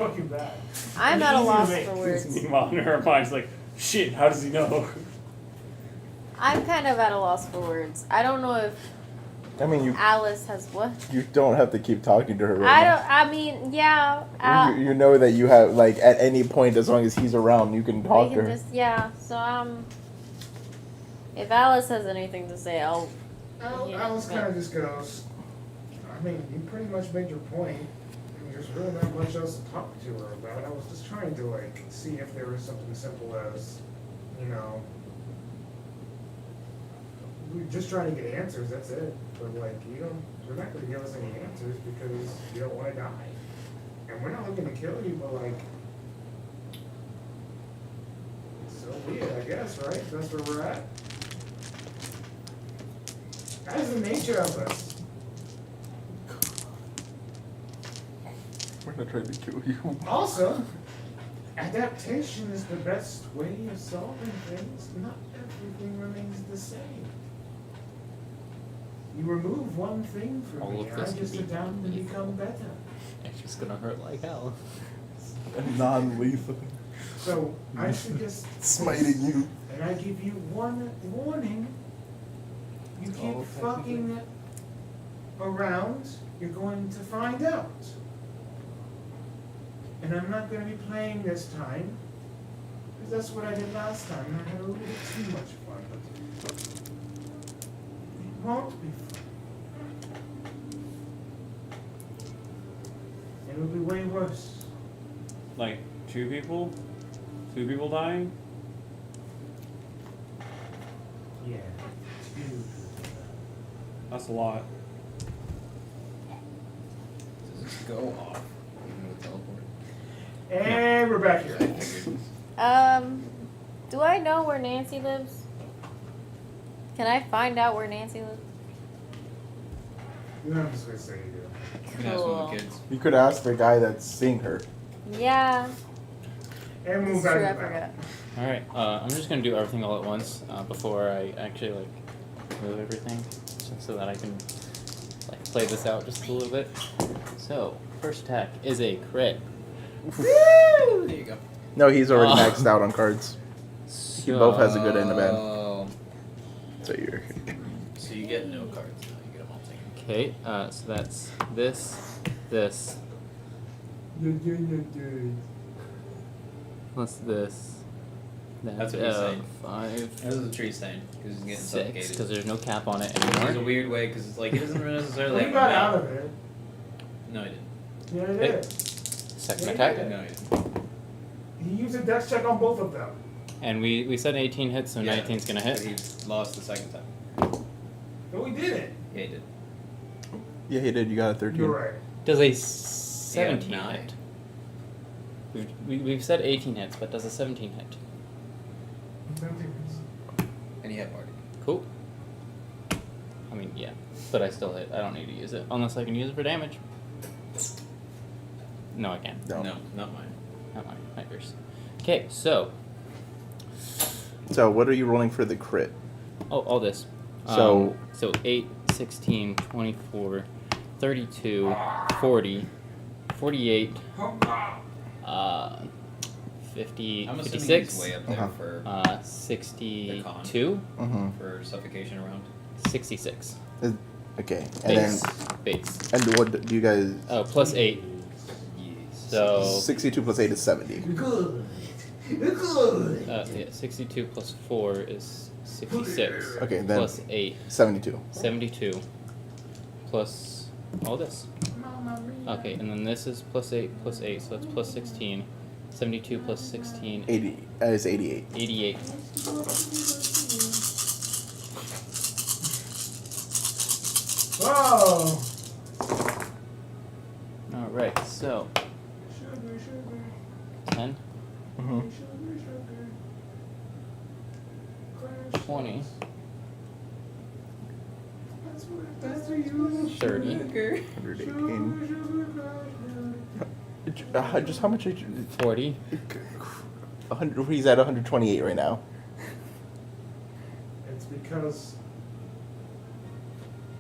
fucking bad. I'm at a loss for words. Meanwhile, in her mind's like, shit, how does he know? I'm kind of at a loss for words. I don't know if I mean, Alice has what? you don't have to keep talking to her right now. I mean, yeah. You know that you have, like, at any point, as long as he's around, you can talk We to can her. just, yeah. So, if Alice has anything to say, I'll. Yeah, Alice kind of just goes, I mean, you pretty much made your point. I mean, there's really not much else to talk to her about. I was just trying to, like, see if there was something simple as, you know, we're just trying to get answers, that's it. But, like, you're not going to give us any answers because you don't want to die. And we're not looking to kill you, but, like, so be it, I guess, right? That's where we're at. That is the nature of us. We're not trying to kill you. Also, adaptation is the best way of solving things. Not everything remains the same. You remove one thing from All me, of and this I can just be adapt and become better. It's just gonna hurt like hell. Non-lethal. So, I suggest Smiting you. and I give you one warning. You keep Oh, fucking around, you're going to find out. And I'm not going to be playing this time, because that's what I did last time, and I had a little bit too much fun. But it won't be fun. It'll be way worse. Like, 2 people? 2 people dying? Yeah. Two. That's a lot. Does this go off? Even with teleport? And we're back here. I figured. Do I know where Nancy lives? Can I find out where Nancy lives? You know, I'm just going to say you do. You can ask one of the kids. You could ask the guy that's seeing her. Yeah. And move It's back true, to I the forgot. back. Alright, I'm just gonna do everything all at once before I actually like move everything, so that I can like play this out just a little bit. So, first attack is a crit. There you go. No, he's already Oh. maxed out on cards. He both has a good and a bad. So you're... So you get no cards now, you get them all taken. Okay, so that's this, plus this. That's what he's saying. 5, This is a tree stain, because he's getting 6, suffocated. because there's no cap on it There's a anymore. weird way, because it's like, he doesn't necessarily He have got a out mouth. of it. No, he didn't. Yeah, he Hey. did. Second Yeah, attack. yeah. No, he didn't. He used a dex check on both of them. And we said 18 hits, so Yeah, 19's gonna but hit. he lost the second time. No, he didn't. Yeah, he did. Yeah, he did. You got a 13. You're right. Does a 17 9. hit? We've said 18 hits, but does a 17 hit? No difference. And he had Bardic. Cool. I mean, yeah, but I still hit. I don't need to use it unless I can use it for damage. No, I can't. No. No, not mine. Not mine. Not yours. Okay, so So what are you rolling for the crit? all this. So- so 8, 16, 24, 32, 40, 48, 50, I'm assuming 56, he's way up there Uh-huh. for 62, Mm-hmm. for suffocation around. 66. Okay. And Base. then... Base. And what do you guys... Oh, plus 8. So 62 plus 8 is 70. Good. Good. yeah, 62 plus 4 is 66. Okay, then Plus 8, 72. 72. Plus all this. Okay, and then this is plus 8, so that's plus 16. 72 plus 16, 80. Is 88. 88. Oh. Alright, so Sugar, sugar, 10, Mm-hmm. sugar, sugar. Crash 20, That's what you 30, 118. Just how much are you... 40, 100, he's at 128 right now. It's because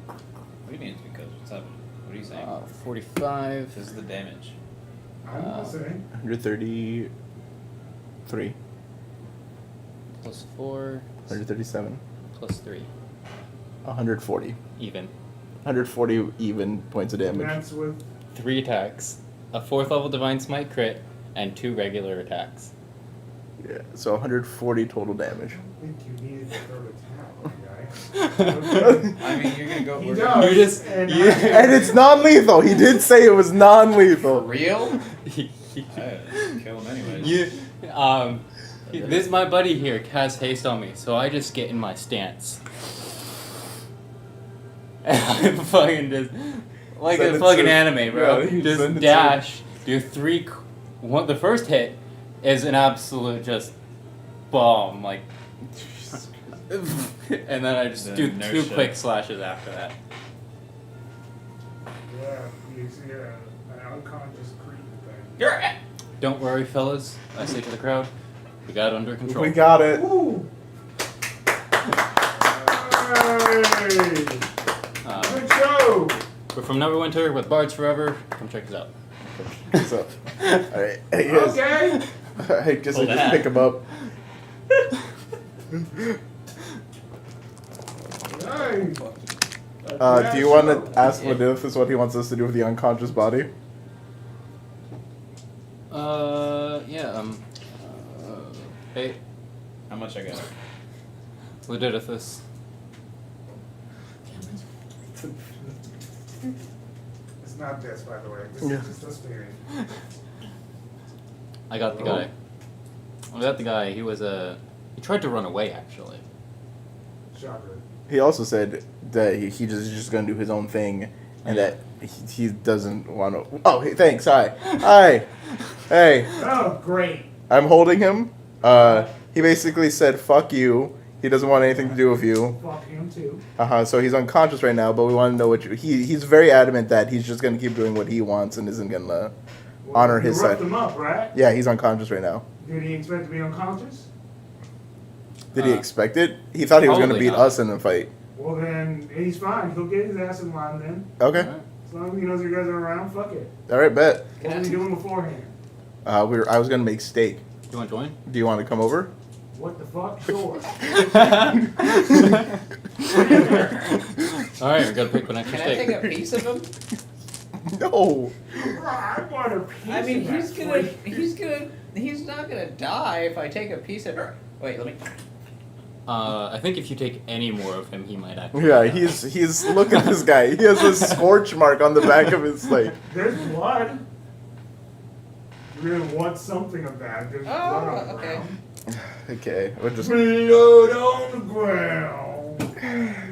What do you mean it's because? What's happening? What are you saying? 45, This is the damage. I'm listening. 133. Plus 4. 137. Plus 3. 140. Even. 140 even points of And damage. that's with 3 attacks. A 4th level Divine Smite crit, and 2 regular attacks. Yeah, so 140 total damage. I think you needed the third attack, guy. I mean, you're gonna go. He we're does. gonna- You just- and you- I- And it's non-lethal. He did say it was For non-lethal. real? I kill him anyways. This my buddy here casts haste on me, so I just get in my stance. And I fucking just like Send a it fucking to- anime, bro. yeah, you Just send it to- dash, do 3. The first hit is an absolute just bomb, like, and then I just Then do no 2 shit. quick slashes after that. Yeah, you see an unconscious creep thing. Don't worry, fellas. I say to the crowd, we got it under control. We got it. Ooh! Hey! Good show! We're from Neverwinter with Bards Forever. Come check us out. So, alright. Hey, guys. Okay! I guess I Hold just that. pick him up. Nice. Do you want to ask Medivh what he wants us to do with the unconscious body? Yeah, hey, How much I got? Ludidithus. It's not this, by the way. This Yeah. is just us theory. I got the guy. I got the guy. He he tried to run away, actually. Shocker. He also said that he's just going to do his own thing, and Yeah. that he doesn't want to. Oh, hey, thanks. Hi. Hi. Hey. Oh, great. I'm holding him. He basically said, "Fuck you." He doesn't want anything to do with you. Fuck him, too. So he's unconscious right now, but we want to know what he's very adamant that he's just going to keep doing what he wants and isn't going to honor You his roughed side. him up, right? Yeah, he's unconscious right now. Did he expect to be unconscious? Did he expect it? He thought he was going to Probably beat not. us in the fight. Well, then he's fine. He'll get his ass in line then. Okay. Alright. As long as he knows you guys are around, fuck it. All right, bet. What were you doing beforehand? I was going to make steak. You want to join? Do you want to come over? What the fuck? Sure. Alright, we gotta pick one extra Can I steak. take a piece of him? No. I want a piece I mean, of that he's not gonna die if I take a piece of her. Wait, let me. I think if you take any more of him, he might actually. Yeah, die. he's look at this guy. He has a scorch mark on the back of his leg. There's blood. You really want something of that. There's blood on the okay. ground. Okay, we'll just. Blood on the ground.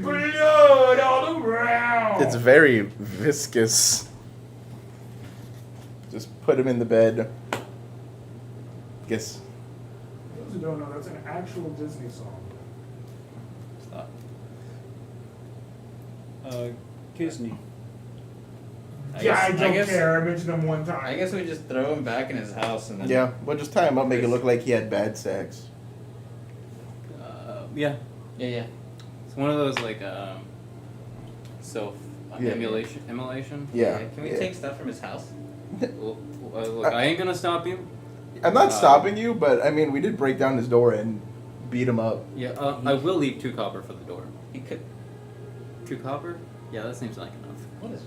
Blood on the ground. It's very viscous. Just put him in the bed. Guess. Those who don't know, that's an actual Disney song. Stop. Disney. Yeah, I don't guess, care. I mentioned him one time. I guess we just throw him back in his house and then. Yeah, we'll just tie him up, make it look like he had bad sex. Yeah. Yeah. It's one of those like self Yeah. emulation. Yeah. Can we yeah. take stuff from his house? Look, I ain't gonna stop you. I'm not stopping you, but I mean, we did break down his door and beat him up. Yeah, I will leave 2 copper for the door. He could. 2 copper? Yeah, that seems like enough. What is?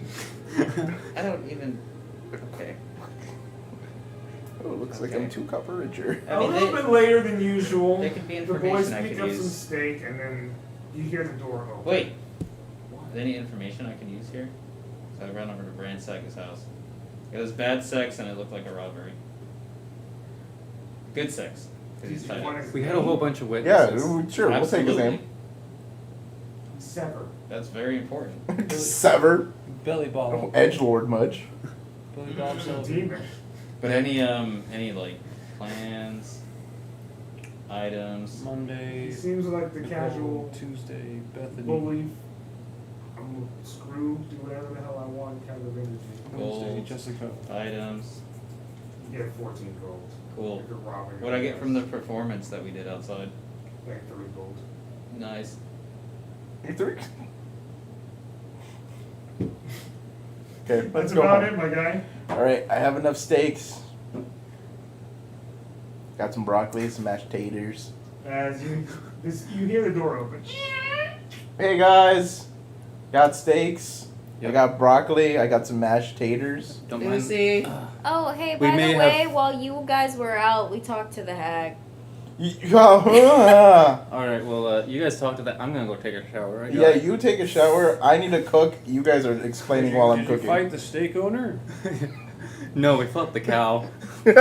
I don't even. Okay. Oh, it looks like I'm Okay. 2 copper richer. I A mean, little they- bit later than usual. there could be The boys information I pick could up some use. steak, and then you hear the door open. Wait. Is there any information I can use here? So I ran over to Bransag's house. It was bad sex and it looked like a robbery. Good sex. 'Cause he's Did you tied want up. his We had a name? whole bunch of Yeah, witnesses. sure, we'll take his Absolutely. name. Sever. That's very important. Sever. Billy Bob. Edgelord much. Billy Bob He's a Sullivan. demon. But any like plans, items. Monday. He seems like the Nicole, casual Tuesday. Bethany. bully. I'm screwed, do whatever the hell I want kind of energy. Wednesday. Gold. Jessica. Items. You get 14 gold. Cool. You're robbing What'd I get from the performance that we did outside? Like 3 gold. Nice. Okay, let's That's go about home. it, my guy. All right, I have enough steaks. Got some broccoli, some mashed taters. As you hear the door open. Hey guys, got steaks. I Yep. got broccoli. I got some mashed taters. Don't mind. Lucy. Oh, hey, We by may the way, have- while you guys were out, we talked to the hag. All right. Well, you guys talk to that. I'm gonna go take a shower. Right? Yeah, you take a shower. I need to cook. You guys are explaining while I'm Did cooking. you fight the steak owner? No, we fought the cow. You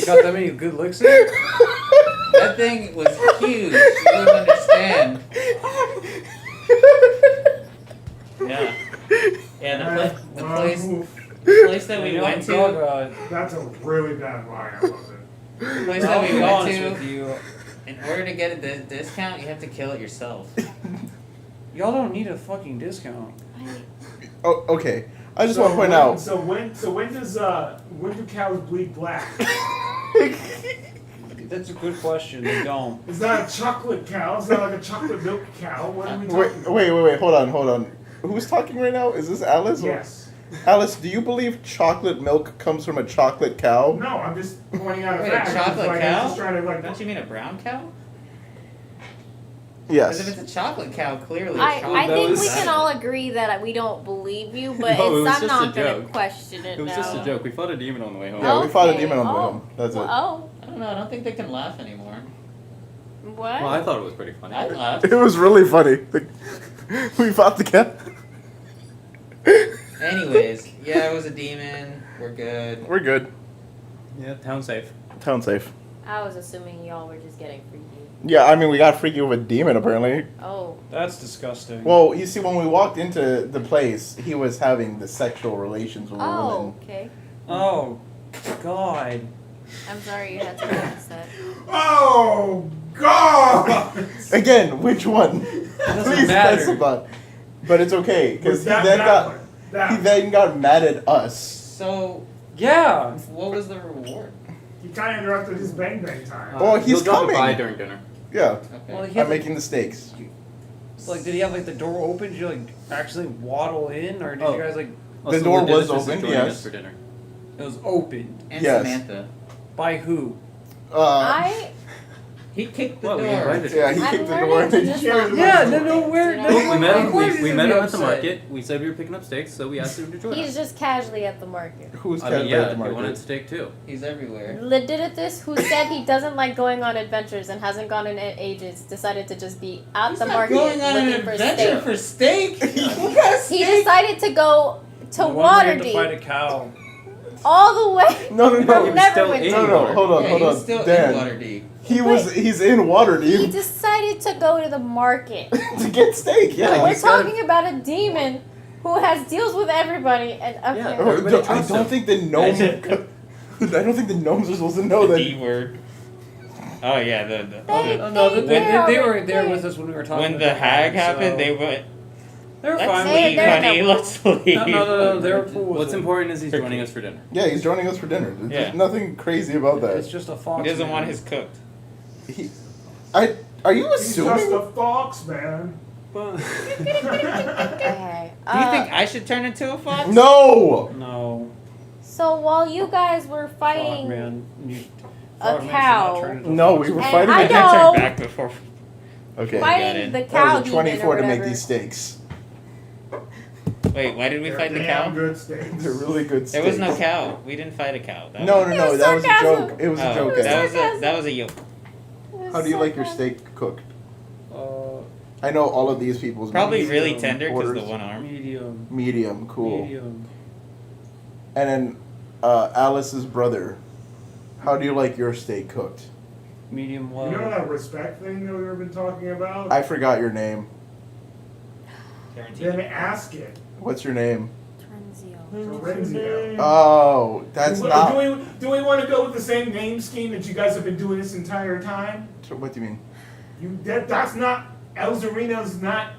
got that many good licks in? That thing was huge. You don't understand. Yeah. Yeah, the place that we went to, That's a really bad lie. I love it. the place that we went to, in order to get a discount, you have to kill it yourself. Y'all don't need a fucking discount. Oh, okay. I just want to point out. So when do cows bleed black? That's a good question. They don't. It's not a chocolate cow. It's not like a chocolate milk cow. What are we talking about? Wait. Hold on. Who's talking right now? Is this Alice? or- Yes. Alice, do you believe chocolate milk comes from a chocolate cow? No, I'm just pointing out a Wait, fact. a chocolate I'm cow? just trying to Don't you mean a brown cow? Yes. Because if it's a chocolate cow, clearly I chocolate think is we better. can all agree that we don't believe you, but No, it was I'm just not a gonna joke. question it It was now. just a joke. We fought a demon on the way home. Yeah, we fought a Okay. demon on the way Oh. home. That's it. Oh, I don't know, I don't think they can laugh anymore. what? Well, I thought it was pretty funny. I laughed. It was really funny. We fought the cat. Anyways, yeah, it was a demon. We're good. We're good. Yeah, town safe. Town safe. I was assuming y'all were just getting freaky. Yeah, I mean, we got freaky with a demon apparently. Oh, That's disgusting. Well, you see, when we walked into the place, he was having the sexual relations with a oh, woman. okay. Oh, God. I'm sorry you had to notice that. Oh God! Again, which one? doesn't Please matter. specify. But it's okay because Was he that then that got one? That he one. then got mad at us. So, Yeah. what was the reward? He kind of interrupted his bang bang time. Oh, he's He'll drop coming. it by during dinner. Yeah, Okay. Well, he I'm had, making the steaks. like, did he have like the door open? Did you like actually waddle in, or did Oh. you guys like? The door Dennis was is open, joining yes. us for dinner. It was opened And Yes. Samantha. by who? He kicked the Well, we door. invited him. Yeah, he I'm kicked the learning door. to just not Yeah, listen no, to no, things, where- you no, know? We met him. Of course We he's met gonna him be at the upset. market. We said we were picking up steaks, so we asked him to join He's us. just casually at the market. Who's I mean, cat yeah, at the he wanted market? steak too. He's everywhere. Legiditus, who said he doesn't like going on adventures and hasn't gone in ages, decided to just be at He's the not market going on an looking for adventure steak. for steak. What kind of He steak? decided to go to The one where he had to Waterdeep fight a cow. all the way No, from no. He was still Neverwinter. in No, hold on, Yeah, hold he was on. still in Dan, Waterdeep. he's in He Waterdeep decided to go to the market. to get steak. Yeah. We're he's gotta- talking about a demon who has deals with everybody, and okay. Yeah. Oh, Everybody I trusts don't him. think the gnomes. I don't think the gnomes are supposed to know The that. D word. Oh yeah, They- Oh, no, they- they they're were already there there. with us when we were talking. when with the hag guy, happened, so- they went. They were Let's fine. Hey, leave, they're honey. no- Let's leave. No, they were cool with What's it. important is he's joining us for dinner. Yeah, he's joining us for dinner. There's Yeah. nothing crazy about It's that. just a fox. He doesn't man. want his cooked. Are you He's just assuming? a fox, man. But- Okay. Do you think I should turn into a fox? No. no. So while you guys were Fuck, fighting man. You, a fuck, man, should cow. not turn into a No, fox. we were And fighting. I I a- can't know. turn back before. Okay. Fight- fighting the That cow That was a demon 24 or to make whatever. these steaks. Wait, why did we They're fight the damn cow? good steaks. They're really good There steaks. was no cow. We didn't fight a cow. That No, was, no, It no. was That was a sarcasm. joke. It was a Oh, joke. was that was sarcasm. that was a yoke. How do you like your steak cooked? Uh, I know all of these people's Probably names. really Medium tender because the orders. one arm. medium. Medium, cool. Medium. And then Alice's brother. How do you like your steak cooked? Medium You well. know that respect thing that we've been talking about? I forgot your name. Then ask it. What's your name? Trenzio. Terenzio. Oh, that's do, not. do we want to go with the same name scheme that you guys have been doing this entire time? What do you mean? That's not Elzarina's not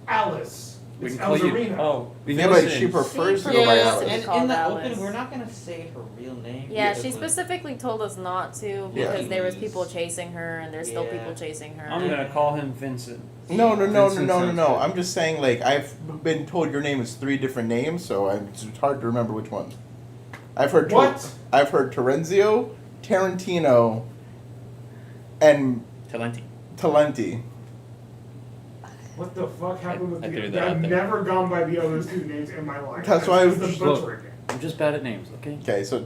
Alice. We It's can call you. Elzarina. Oh, Yeah, but listen. she prefers to She go by prefers Alice. to be and called in the Alice. open, we're not gonna say her real name. Yeah, because, she like, specifically told us not to Yeah. because there was people chasing her and there's still Yeah. people chasing her. I'm gonna call him Vincent. No. Vincent sounds good. I'm just saying, like, I've been told your name is 3 different names, so it's hard to remember which one. I've heard What? I've heard Terenzio, Tarantino, and Talenti. Talenti. What the fuck happened with I threw the? that out I've there. never gone by the other 2 names in my life. That's why I was was- the Look. butchering it. I'm just bad at names, okay? Okay, so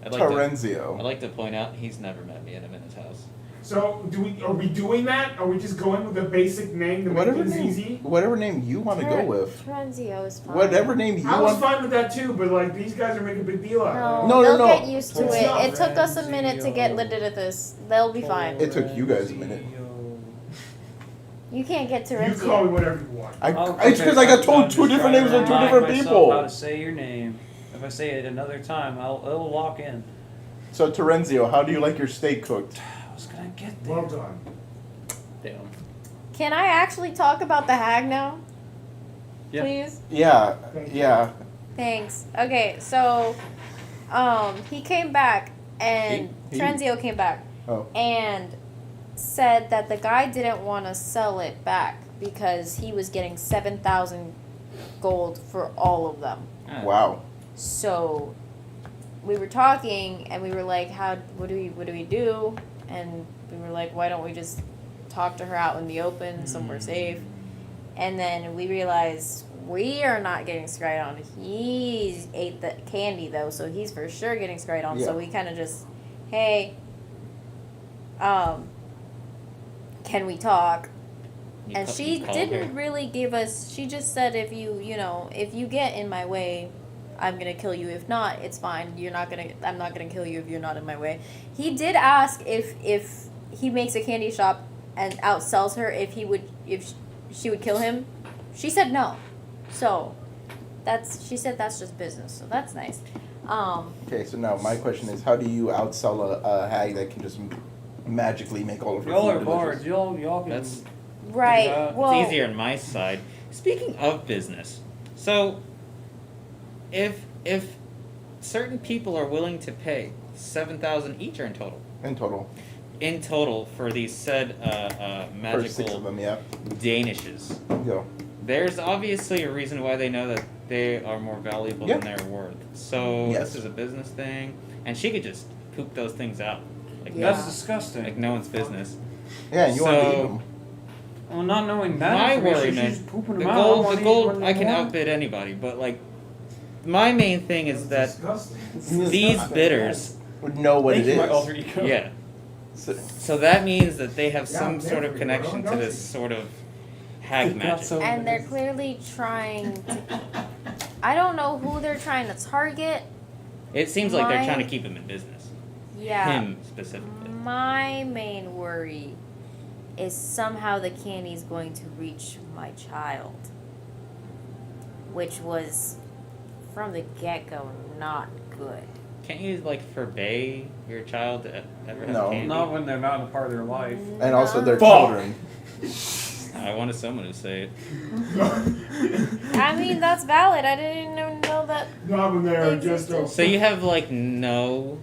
I'd like, to, Terenzio. I'd like to point out he's never met me, and I'm in his house. So are we doing that? Are we just going with the basic name to make Whatever things name, easy? whatever name you want to go with. Trenzio is fine. Whatever name you I was want. fine with that too, but like these guys are making a big deal out of it. No, they'll no. get used to It's it. not It took us a minute to get Trenzio. Leviticus. They'll be fine. It took you guys a minute. You can't get You call me Terenzio. whatever you want. It's because I got told 2 different names by 2 different How people. to say your name? If I say it another time, it'll lock in. So Terenzio, how do you like your steak cooked? I was gonna get there. Well done. Damn. Can I actually talk about the hag now? Yeah. Please? Yeah, Thank you. yeah. Thanks. Okay, so he came back and He- Trenzio came back Oh, and said that the guy didn't want to sell it back because he was getting 7,000 gold for all of them. wow. So we were talking and we were like, what do we do? And we were like, why don't we just talk to her out in the open, somewhere safe? And then we realized we are not getting scryed on. He ate the candy though, so he's for sure getting scryed on. Yeah. So we kind of just, hey, can we talk? And she didn't really give us. She just said, if you get in my way, I'm gonna kill you. If not, it's fine. I'm not gonna kill you if you're not in my way. He did ask if he makes a candy shop and outsells her, if she would kill him. She said no. So she said that's just business. So that's nice. Okay, so now my question is, how do you outsell a hag that can just magically make all of her Y'all food are delicious? bards. Y'all can. That's Right. It's Well, it's easier on my side. Speaking of business, so if certain people are willing to pay 7,000 each, or in total? In total. For these said For 6 of magical them, yeah. Danishes, Yo. there's obviously a reason why they know that they are more valuable Yeah. than they're worth. So Yes. this is a business thing, and she could just poop those things out. Like Yeah. That's disgusting. like no one's business. Yeah, and you want to So- eat them. Well, not knowing that My information, worry, she's man, pooping the them out. I gold, wanna the eat gold, one I can more. outbid anybody, but like, my main thing is That's that disgusting. these bidders, Would know what Thank it you, my is. alter ego. yeah. So- So that means that they have Yeah, some sort of definitely. connection to Well, this sort of hag They've got magic. some- and they're clearly trying to. I don't know who they're trying to target. It seems like they're My- trying to keep him in business. Yeah. Him specifically. My main worry is somehow the candy's going to reach my child, which was from the get-go not good. Can't you like forbade your child to ever have No. candy? Not when they're not a part of their life. And also their Fuck. children. I wanted someone to say it. I mean, that's valid. I didn't even know that. Not when they're They just. existed. So you have like no.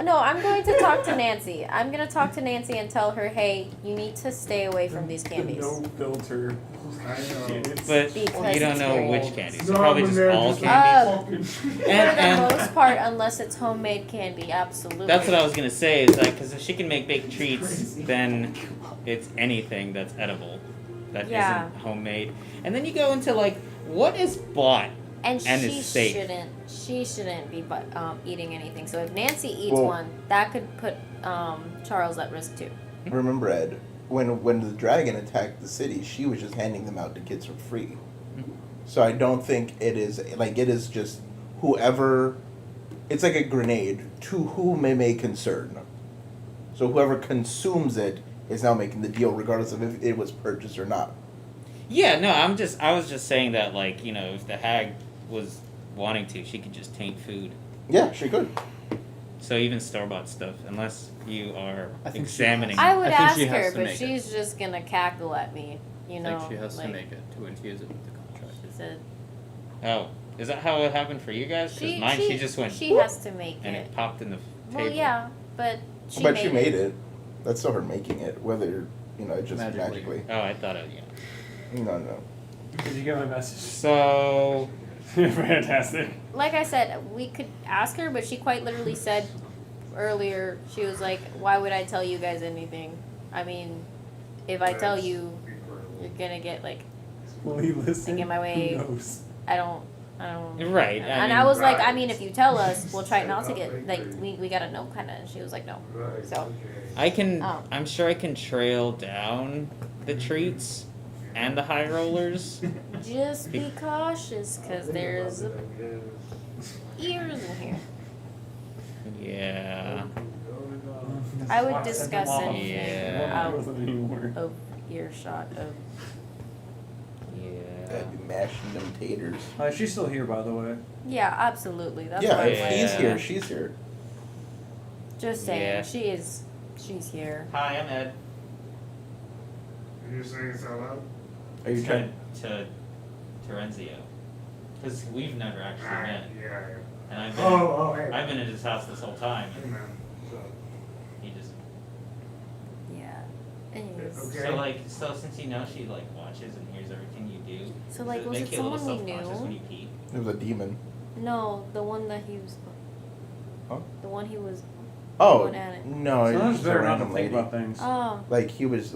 No, I'm going to talk to Nancy. I'm going to talk to Nancy and tell her, hey, you need to stay away from these candies. No filter. I know. But Because you don't it's know very- which candies. Not Probably when just they're all just candies. For And- the most part, unless it's homemade candy, absolutely. That's what I was gonna say. Is like because if she can make baked treats, then it's anything that's edible, that Yeah. not homemade. And then you go into like what is bought. And And she it's safe. shouldn't be eating anything. So if Nancy eats Well- one, that could put Charles at risk too. Remember, Ed, when the dragon attacked the city, she was just handing them out to kids for free. Mhm. So I don't think it is just whoever. It's like a grenade to whom it may concern. So whoever consumes it is now making the deal, regardless of if it was purchased or not. Yeah, no, I was just saying that like if the hag was wanting to, she could just taint food. Yeah, she could. So even store-bought stuff, unless you are I think she examining. has. I would I think ask she has her, to but make she's just gonna cackle at me. You know, like she has like, to make it to infuse it with the contract. She said Oh, is that how it happened for you guys? Because mine, she just went. She has to make and it. it popped in the table. Well, yeah, but she but made she made it. That's still her making it, whether just magically. Oh, I thought it. Yeah. No. Did you get my message? So. Fantastic. Like I said, we could ask her, but she quite literally said earlier, she was like, "Why would I tell you guys anything? I mean, if I tell you, you're gonna get like, Will he listen? like in my way. Who knows? I don't." Right. And I was like, I mean, if you tell us, we'll try not to get like we gotta know kind of. And she was like, no. So I can. Oh. I'm sure I can trail down the treats and the high rollers. just be cautious, cause there's ears in here. Yeah. I would discuss anything Yeah. out Anymore. of earshot of. Yeah. That'd be mashing them taters. She's still here, by the way. Yeah, absolutely. That's Yeah, why I'm if like, he's here, she's here. just saying, Yeah. she's here. Hi, I'm Ed. You're saying this out loud? Are you trying? to Terenzio? Because we've never actually met, Yeah. and I've Hey. I've been at his house this whole time. Hey, man. He just. Yeah. Anyways. Okay. So since you know she like watches and hears everything you do. So like, does was make it you a little someone we self-conscious when knew? you pee? It was a demon. No, the one that he was. Huh? The one he was. Oh going at it. no, it was Sometimes just a better not to random think lady. about things. Oh. Like he was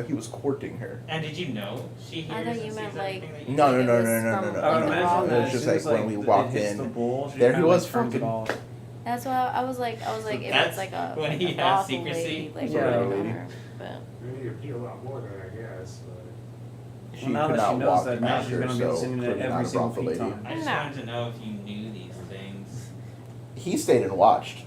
he was courting her. And did you know she hears I thought and you sees meant, everything like- that you No, do? Like no, it was no, from, I would like, It imagine raw was that meat. just as soon like as, when we it walked hits in, the bowl, she there he kinda, was like, turns it fucking- off. That's why I was like, if That's it's like a when like he a has brothel secrecy. lady, like Yeah. working on her. But We need to pee a lot more than I guess, but. She Well, now could that she not knows walk that, now she's after, gonna be so listening to clearly every not a single brothel pee lady. time. I just No. wanted to know if you knew these things. He stayed and watched.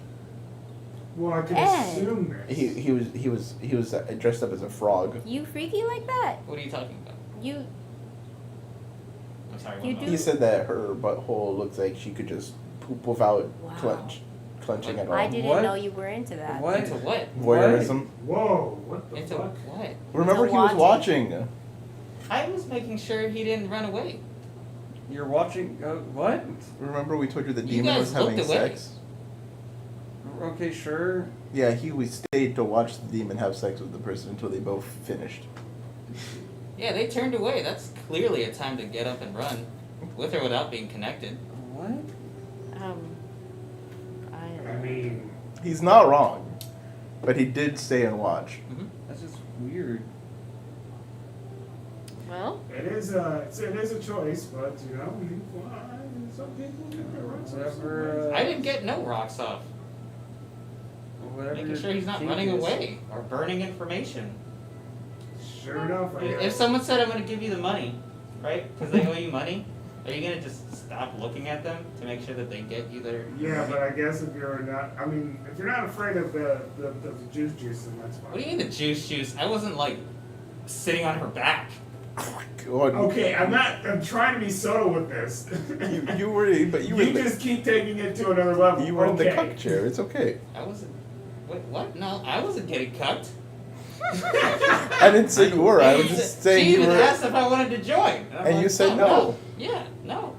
Well, I could Ed. assume this. He was dressed up as a frog. you freaky like that? What are you talking about? You I'm sorry. You what do- He said that her butthole looks like she could just poop without Wow. clenching at all. I didn't What? know you were into that. What? Into what? Voyeurism. Whoa, what the Into fuck? what? Remember, he was watching. I was making sure he didn't run away. You're watching. What? Remember, we told you the You demon guys was having looked away. sex. Okay, sure. Yeah, we stayed to watch the demon have sex with the person until they both finished. Yeah, they turned away. That's clearly a time to get up and run, with or without being connected. What? I mean, He's not wrong, but he did stay and watch. That's just weird. Well, it is a choice, but some people get their rights. Whatever. I didn't get no rocks off. Whatever. Making your sure he's not kink running is. away or burning information. Sure enough, I If guess. someone said I'm going to give you the money, right? Because they owe you money, are you going to just stop looking at them to make sure that they get you their Yeah, money? but I guess if you're not afraid of the juice, then that's fine. What do you mean the juice? I wasn't like sitting on her back. God. Okay, I'm trying to be subtle with this. You were, but you were. You just keep taking it to another level. You were in the okay. cuck chair. It's okay. I wasn't. Wait, what? No, I wasn't getting cucked. I didn't say you were. I was just saying she you even were. asked if I wanted to join. I'm And like, you said no. Yeah, no.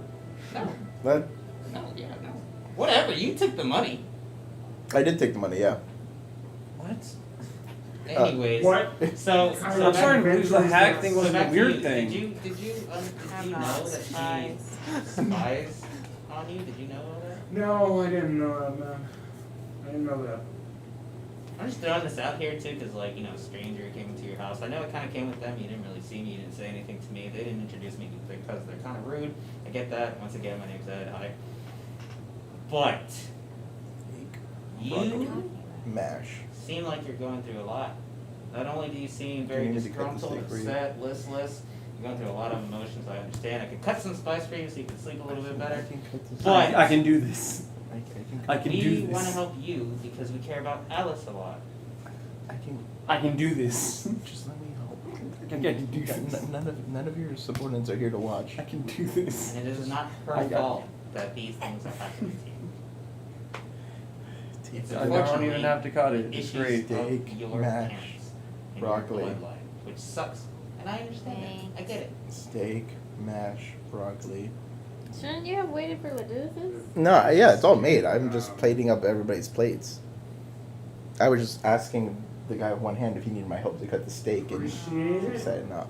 That No, yeah, no. Whatever, you took the money. I did take the money. Yeah. What? Anyways. What? So I'm I'm starting to believe the hack thing so was a back to weird you. thing. Did you I'm know not that she surprised. spies on you? Did you know all that? No, I didn't know that, man. I didn't know that. I'm just throwing this out here too, because like, a stranger came into your house. I know it kind of came with them. You didn't really see me. You didn't say anything to me. They didn't introduce me because they're kind of rude. I get that. Once again, my name's Ed. Hi. But you Mash. seem like you're going through a lot. Not only do you seem very Do you need me to cut the disgruntled, steak for you? upset, listless, you're going through a lot of emotions. I understand. I could cut some spice for you so you can sleep a little bit better. But I can do this. I can do we this. want to help you because we care about Alice a lot. I can do this. Just let me help. I can do this. None of your subordinates are here to watch. I can do this. And it is not I her got fault that these things are happening to you. It's I don't unfortunately even have to cut it. It's issues great. of Steak, your mash, parents and broccoli. your bloodline, which sucks And I understand it. I get it. Steak, mash, broccoli. Shouldn't you have waited for what this is? No, yeah, it's all made. I'm just plating up everybody's plates. I was just asking the guy with one hand if he needed my help to cut the steak, and Appreciate he it. said no.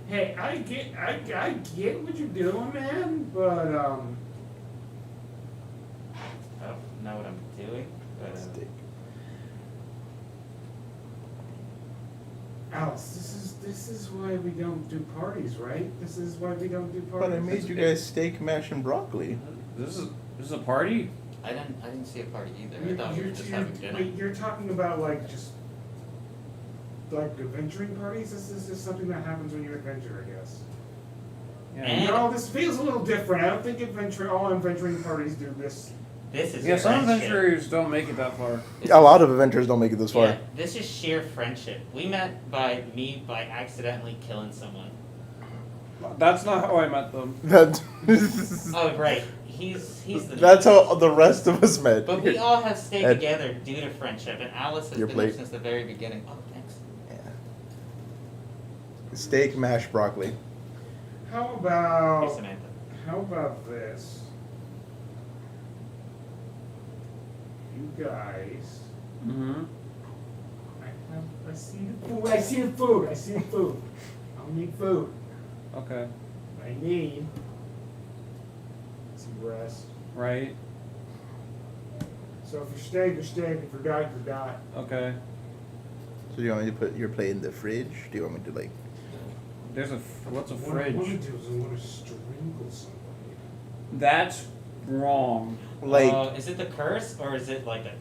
Hey, I get what you're doing, man, but I don't know what I'm doing, but Steak. Alice, this is why we don't do parties, right? This is why we don't do parties. But I made you guys steak, mash, and broccoli. This is a party? I didn't see a party either. I thought we were just having dinner. Wait, you're talking about like just like adventuring parties? This is just something that happens when you adventure, I guess. Yeah. And- No, this feels a little different. I don't think all adventuring parties do this. This is Yeah, some friendship. adventurers don't make it that far. A lot of adventurers don't make it this far. Yeah, this is sheer friendship. We met by accidentally killing someone. That's not how I met them. That, Oh right, he's the. that's how the rest of us met. But we all have stayed Ed. together due to friendship, and Alice has Your been plate. there since the very beginning. Oh, thanks. Yeah. Steak, mash, broccoli. How Hey, about Samantha. this? You guys, Mm-hmm. I see the food. I see the food. I see the food. I need food. Okay. I need some rest. Right. So if you're staying, you're staying. If you're not, you're not. Okay. So do you want me to put your plate in the fridge? Do you want me to like? There's what's a What I want to fridge? do is I want to strangle somebody. That's wrong. Like Is it the curse or is it like a?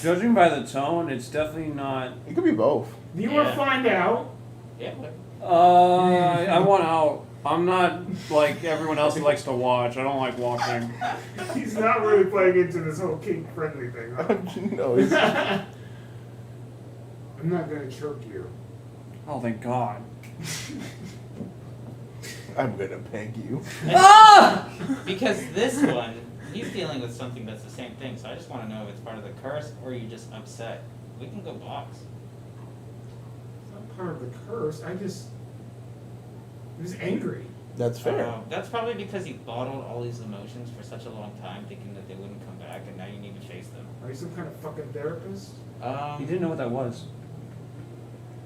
Judging by the tone, it's definitely not. it could be both. Do you want Yeah. to find out? Yeah. What? I want out. I'm not like everyone else who likes to watch. I don't like watching. He's not really playing into this whole kink friendly thing. Huh? No, it's, I'm not gonna choke you. Oh, thank God. I'm gonna peg you. Ah! Because this one, he's dealing with something that's the same thing. So I just want to know if it's part of the curse or you just upset. We can go box. It's not part of the curse. I was angry. That's fair. That's probably because you bottled all these emotions for such a long time, thinking that they wouldn't come back, and now you need to face them. Are you some kind of fucking therapist? You didn't know what that was.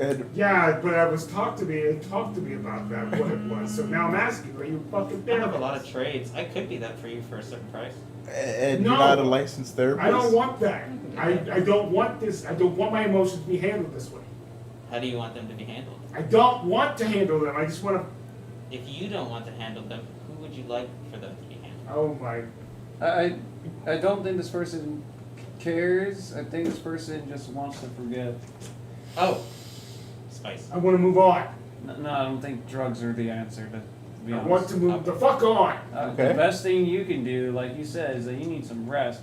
Ed, Yeah, but it talked to me about that, what it was. So now I'm asking, are you a fucking I have therapist? a lot of trades. I could be that for you for a certain price. Ed, No. you're not a licensed therapist. I don't want that. I don't want this. I don't want my emotions to be handled this way. How do you want them to be handled? I don't want to handle them. I just want to. If you don't want to handle them, who would you like for them to be handled? Oh my. I don't think this person cares. I think this person just wants to forget. Oh, spice. I want to move on. No, I don't think drugs are the answer. To be I honest. want to move the fuck on. Okay. The best thing you can do, like you said, is that you need some rest.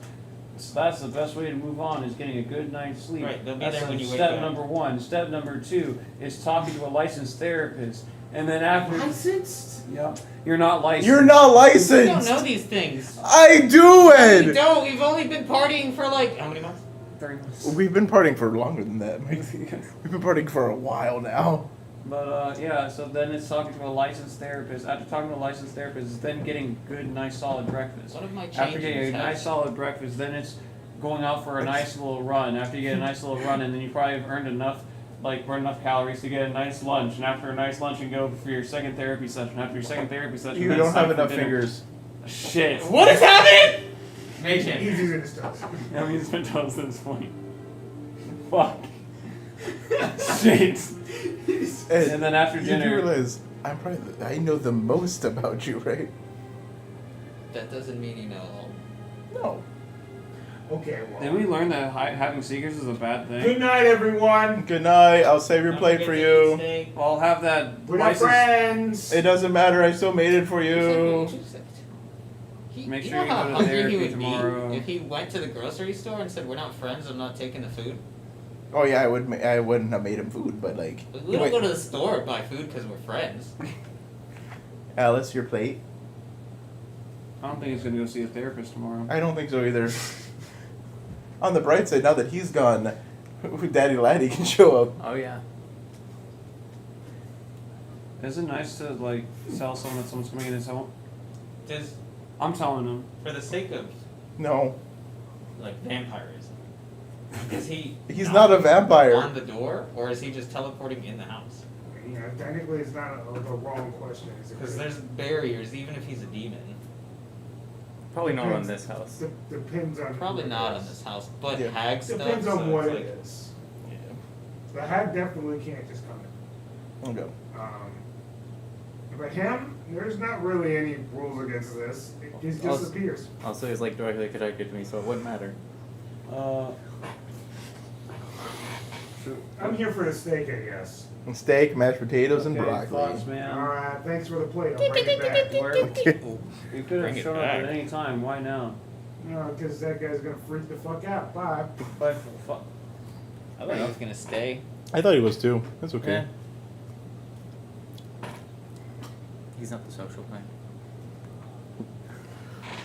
So that's the best way to move on is getting a good night's sleep. Right, they'll be That's there when you wake step up. number one. Step number two is talking to a licensed therapist. And then after Licensed? yeah, you're not licensed. You're not We licensed. don't know these things. I do, We Ed. don't. We've only been partying for like how many months? 3 months. We've been partying for longer than that. We've been partying for a while now. But yeah, so then it's talking to a licensed therapist. After talking to a licensed therapist, it's then getting good, nice, solid breakfast. One of my After changes getting a has- nice, solid breakfast, then it's going out for a nice little run. After you get a nice little run, and then you probably have earned enough, like burn enough calories to get a nice lunch. And after a nice lunch, you can go for your second therapy session. After your second therapy session, You then don't it's time have for enough dinner. fingers. Shit. What is happening? Mage hand. Easier than it does. I mean, it's been toast at this point. Fuck. Shit. Ed, And then after you dinner- do realize I know the most about you, right? That doesn't mean you know all. No. Okay, Did well. we learn that having secrets is a bad thing? Good night, everyone. Good night. I'll save your Don't plate forget for to eat you. steak. Well, I'll have that. We're not friends. It doesn't matter. I still made it for you. Make You sure know you how go to hungry he therapy would tomorrow. be if he went to the grocery store and said, "We're not friends. I'm not taking the food." Oh yeah, I wouldn't have made him food, but like. We don't Wait, go to the store and buy food because we're friends. Alice, your plate. I don't think he's gonna go see a therapist tomorrow. I don't think so either. On the bright side, now that he's gone, Daddy Laddie can show up. Oh yeah. Is it nice to like tell someone that someone's coming in his home? Does, I'm telling them. for the sake of No. like vampirism, is he? He's not a vampire. On the door, or is he just teleporting in the house? You know, technically it's not the wrong question. Because there's barriers, even if he's a demon. Probably not on this house. Depends on. Probably who it not is. on this house, but Yeah. hag stuff. Depends on so what it's it like, is. Yeah. The hag definitely can't just come in. Okay. But him, there's not really any rules against this. It just disappears. Also, he's like directly connected to me, so it wouldn't matter. I'm here for the steak, I guess. Steak, mashed potatoes, and Okay, broccoli. thoughts, man. Alright, thanks for the plate. I'll bring it back. Where, you could Bring have it shown up back. at any time. Why now? No, because that guy's gonna freak the fuck out. Bye. But for fuck. I thought he was gonna stay. I thought he was too. That's okay. He's not the social kind.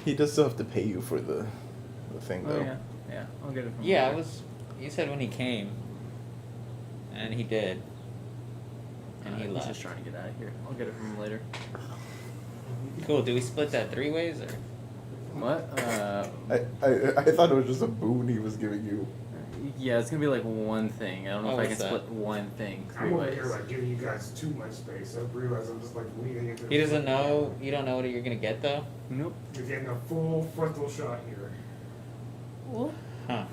He does still have to pay you for the thing, though. Oh yeah, yeah. I'll get it from Yeah, later. I was. You said when he came, and he did, and he He's left. just trying to get out of here. I'll get it from him later. Cool. Do we split that 3 ways or? What? I thought it was just a boon he was giving you. Yeah, it's gonna be like one thing. I don't know Oh, if I can what's that? split one thing 3 I'm over ways. here like giving you guys too much space. I realize I'm just like leaning into. He doesn't know. You don't know what you're gonna get though. Nope. You're getting a full frontal shot here. Huh?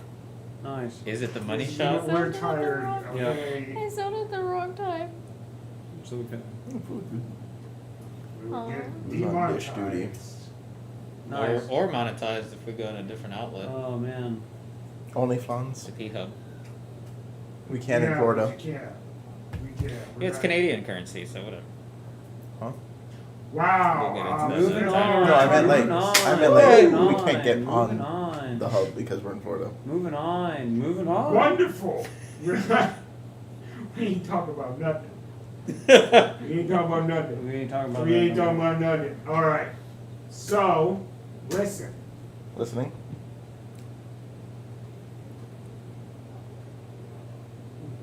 Nice. Is it the money You shot? know, we're tired. Yeah. Okay. I sold at the wrong time. So we can. We will get He's on dish duty. demonetized. Nice. Or monetized if we go in a different outlet. Oh man. Only funds. The P Hub. We can in Yeah, Florida. but you can't. We can't. We're Yeah, it's not- Canadian currency, so whatever. Huh? Wow. We'll get into that Moving sometime. on. No, I meant like Moving on. I meant like Moving we can't get Moving on the hub because we're in Florida. Moving on. Moving on. Wonderful. We're not. We ain't talking about nothing. We ain't talking about nothing. We ain't talking about We that ain't no talking more. about nothing. All right. So, listen. Listening.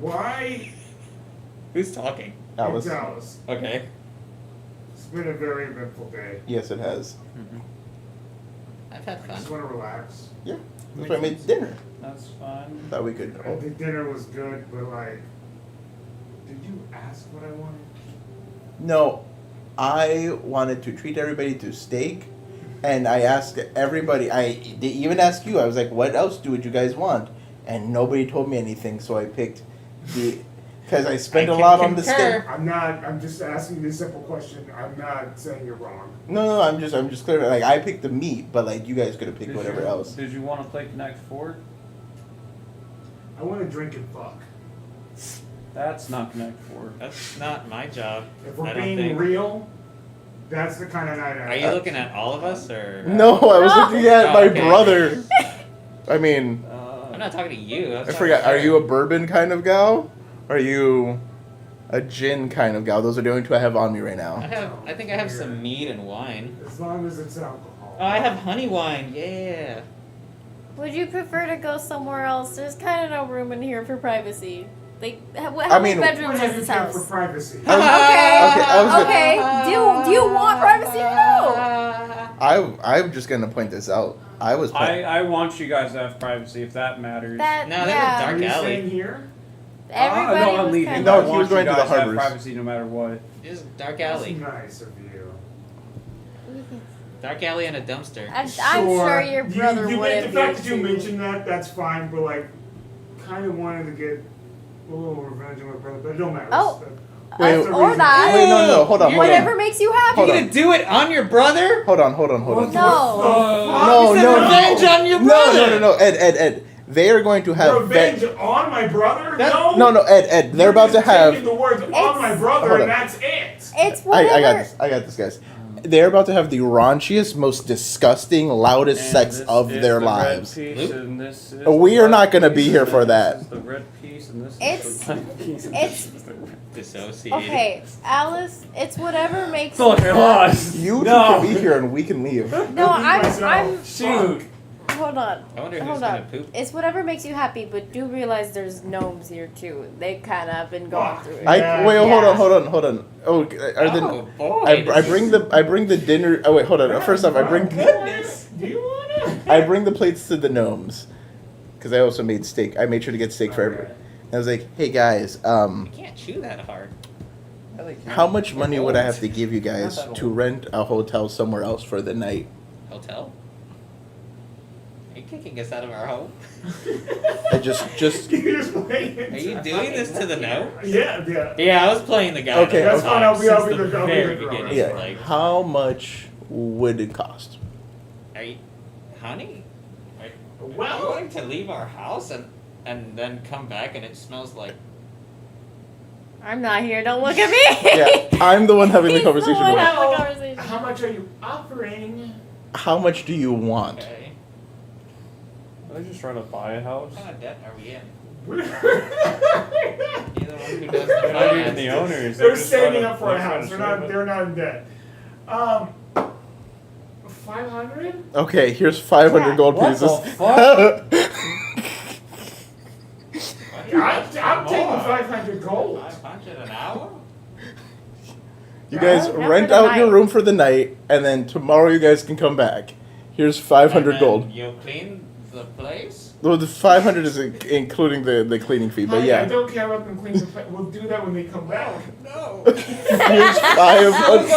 Why? Who's talking? Alice. It's Alice. Okay. It's been a very eventful day. Yes, it has. I've had I fun. just want to relax. Yeah. That's why I made dinner. That's fine. Thought we could. The dinner was good, but like, did you ask what I wanted? No, I wanted to treat everybody to steak, and I asked everybody. I did even ask you. I was like, "What else would you guys want?" And nobody told me anything, so I picked the because I spent I a can lot on the concur. steak. I'm not. I'm just asking you a simple question. I'm not saying you're wrong. No, I'm just clear. Like I picked the meat, but like you guys could have picked whatever else. Did you want to play Connect 4? I want to drink and fuck. That's not Connect 4. That's not my job. If we're I don't being think. real, that's the kind of night I Are you looking at all of us or? No, I was No. looking at Oh, my okay. brother. I mean, I'm not talking to you. I forgot. Are you a bourbon kind of gal? Are you a gin kind of gal? Those are the only two I have on me right now. I think I have some mead and wine. as long as it's alcohol. Oh, I have honey wine. Yeah. Would you prefer to go somewhere else? There's kind of no room in here for privacy. Like, how I many mean- bedrooms What is do you this care house? for privacy? Okay. I was gonna- Okay. Do you want privacy or no? I'm just gonna point this out. I was. I want you guys to have privacy if that matters. That No, they were yeah. dark Are you alley. staying here? Everybody no, I'm was leaving. kind No, I of. he want was going you to the guys have harbors. privacy no matter what. Just dark That's alley. nice of you. Dark alley and a dumpster. I'm sure your brother you, would. The fact that you mentioned that, that's fine, but like, kind of wanted to get a little revenge on my brother, but it don't matter. Oh. Wait, That's the or reason. that. Wait, no, hold on, hold Whatever on. makes you happy. Hold You on. gonna do it on your brother? Hold on. What No. the No, fuck? no, Revenge on your No, brother. no. Ed. They are going to have. Revenge on my brother? That- No. Ed. They're You're about to just have. taking the words on my It's- brother, Hold and on. that's it. It's whatever. I got this, guys. They're about to have the raunchiest, most disgusting, loudest And sex this of is their the red lives. piece, Luke? and this is We the are not black gonna be piece, here and for this that. is the red piece, and this It's- is the black piece. And it's- this is the red. Dissociated. Okay, Alice. It's whatever makes. Look, I lost. You two No. can be here and we can leave. No, I'm. Myself. Shoot. hold on. I wonder who's Hold gonna on. poop. It's whatever makes you happy, but do realize there's gnomes here too. They kind of have been going through it. Yeah. Wait, Yeah. hold on. Oh, are the Oh boy! I bring the dinner. Oh wait, hold on. First off, I bring Goodness. Do you wanna? I bring the plates to the gnomes, because I also made steak. I made sure to get steak for everyone. And I was like, hey guys, You can't chew that hard. how much money would I have to give you guys to rent a hotel somewhere else for the night? Hotel? Are you kicking us out of our home? I just You just play it. Are you doing this to the no? Yeah. Yeah, I was playing the guy. Okay, the whole that's fine, time I'll be since the the girl. very beginning. yeah. Like, How much would it cost? are you, honey? Are you Well, going to leave our house and then come back and it smells like? I'm not here. Don't look at me. Yeah, I'm the one having the He's the conversation. one with. having the conversation. how much are you offering? How much do you want? Okay. Are they just trying to buy a house? What kind of debt are we in? They're You're the one who does the They're not even finance. the owners. They're just saving trying up to- for a they're trying house. to They're save it. not in debt. 500? Okay, here's 500 gold What pieces. the I'm taking 500 gold. 500 an hour? You guys Not for rent the out your night. room for the night, and then tomorrow you guys can come back. Here's 500 And then gold. You clean the place? Well, the 500 is including the cleaning fee, but Honey, I yeah. don't care about them cleaning the place. We'll do that when they come back. No. Here's 500.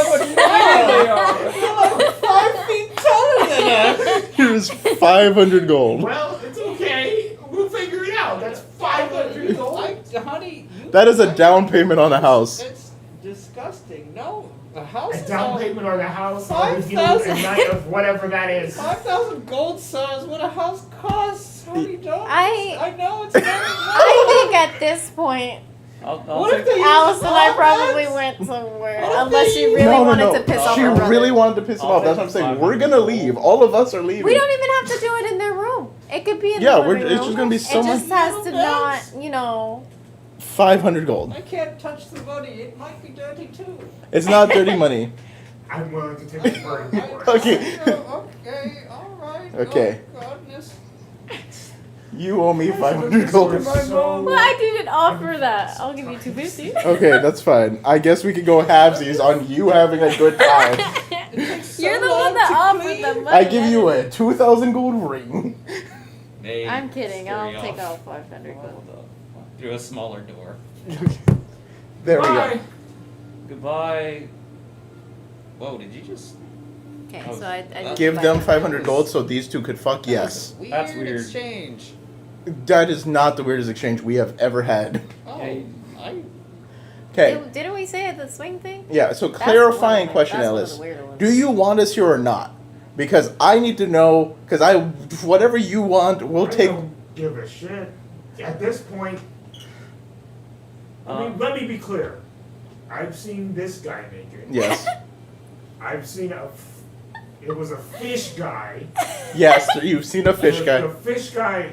You're like 5 feet taller than us. Here's 500 gold. Well, it's okay. We'll figure it out. That's 500 gold. Honey, you That is a down payment on a house. It's disgusting. No, the house A is down all- payment on the house. I'll give you a 5,000. night of whatever that is. 5,000 gold stars. What a house costs. Honey, don't. I know it's not. I think at this point, I'll What if take- they Alice use and I all probably that? went somewhere. What if Unless they she use- really No, wanted to piss off She her brother. really wanted to piss him I'll off. That's take what I'm saying. 500 We're gonna gold. leave. All of us are leaving. We don't even have to do it in their room. It could be in Yeah, the we're- living it's room. just gonna be so It just much- has to not, you know. 500 gold. I can't touch the money. It might be dirty too. It's not dirty money. I'm willing to take a burden for it. Okay. Okay. All right. Okay. Oh, goodness. You owe me 500 gold. So- Well, I didn't offer that. I'll give you 250. Okay, that's fine. I guess we could go halvesies on you having a good time. You're the one that offered the money. I give you a 2,000 gold ring. Hey, I'm kidding. I'll scurry take off out 500 gold. through a smaller door. There we Bye. go. Goodbye. Whoa! Did you just? Okay, Oh, so I Give them 500 gold so these two could fuck. Yes. That's weird. Exchange. That is not the weirdest exchange we have ever had. Oh, Okay. Okay. Didn't we say it the swing thing? Yeah, so That's clarifying one of the- question, that's one of Ellis. the weirder ones. Do you want us here or not? Because I need to know, because whatever you want, we'll I take. don't give a shit. At this point, let me be clear. I've seen this guy naked. Yes. I've seen it was a fish guy. Yes, you've seen a fish The guy. fish guy,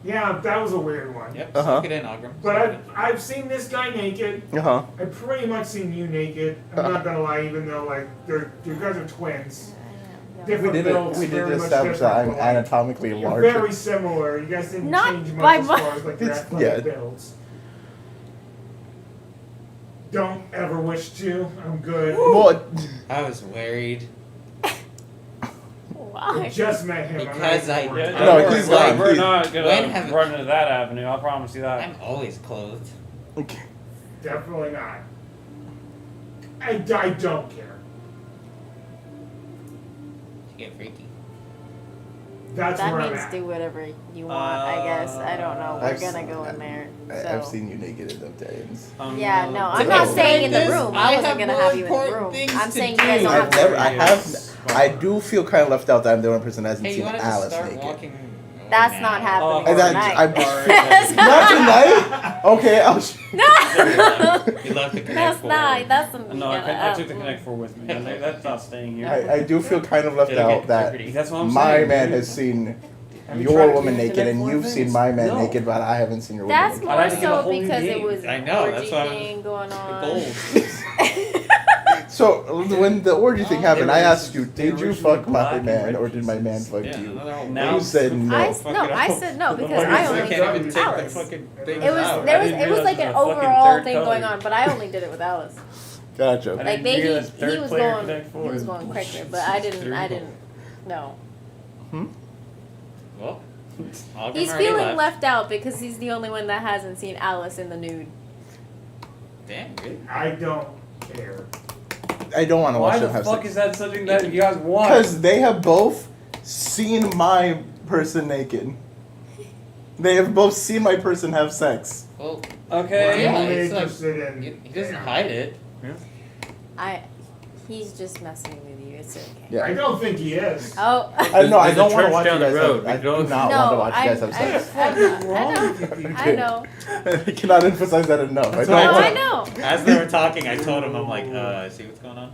yeah, that was a weird one. Yep. Uh-huh. Stick it in, Ogram. But I've seen this guy naked. Uh-huh. I've pretty much seen you naked. I'm not gonna lie, even though like you guys are twins. Different builds, We did very much establish that I'm different, but, like, anatomically you're larger. very similar. You guys didn't Not change by much as much. far as like your It's- athletic yeah. builds. Don't ever wish to. I'm good. Well, I was worried. I Why? just met him. Because I'm I- not worried. No, I'm he's like, gone. We're He's- not When gonna have- run into that avenue. I promise you that. I'm always clothed. okay. Definitely not. I don't care. You get freaky. That's That where I'm means at. do whatever you want, I guess. I don't know. We're I've gonna seen- go in there. I've So. seen you naked enough times. Yeah, no, I'm To not explain saying in the this, room. I I wasn't have gonna more have you in the important room. things I'm to saying do. you guys don't I've have to. never. Yes. I do feel kind of left out that I'm the only person that hasn't Hey, you seen wanted to Alice start naked. walking? That's now. not happening And that- tonight. I'm- That's Not tonight. Okay, I'll. You left the connect That's four. not. That's something. No, you I took the gotta- Connect 4 with me. And that's not staying here. I do feel kind of left It'll out get that pretty. That's what I'm my saying. man dude. has seen Have you your tried to woman do the naked, and Connect you've Four seen things? my man No. naked, but I haven't seen your woman That's naked. more I'd like to give a so whole new because it game. was I know, orgy that's why I'm- thing going on. The gold. So So when the orgy thing happened, I asked you, they did you originally fuck my black and man red or did my man pieces. fuck Yeah, you? Now You said no. I said no because I only can't did it even with take the Alice. fucking It things was out. there I was didn't it was like realize an there was a fucking overall third thing color. going on, but I only did it with Alice. Gotcha. I Like didn't he realize he third was player going connect he forward. was going quicker, but I didn't no. Well, Ogrim He's already feeling left. left out because he's the only one that hasn't seen Alice in the nude. Damn, really? I don't care. I don't want to Why watch the them have fuck sex. is that something that you guys want? Because they have both seen my person naked. They have both seen my person have sex. Well, Okay. Yeah, I'm only it's like- interested in. he doesn't hide it. He's just messing with you. It's okay. Yeah. I don't think he is. Oh. I know. I There's a don't want to church watch you down the guys. road. I We do don't- not No, want to watch you guys have sex. I know. I cannot emphasize that enough. That's I why don't No, I I want. know. As they were talking, I told him, I'm like, see what's going on?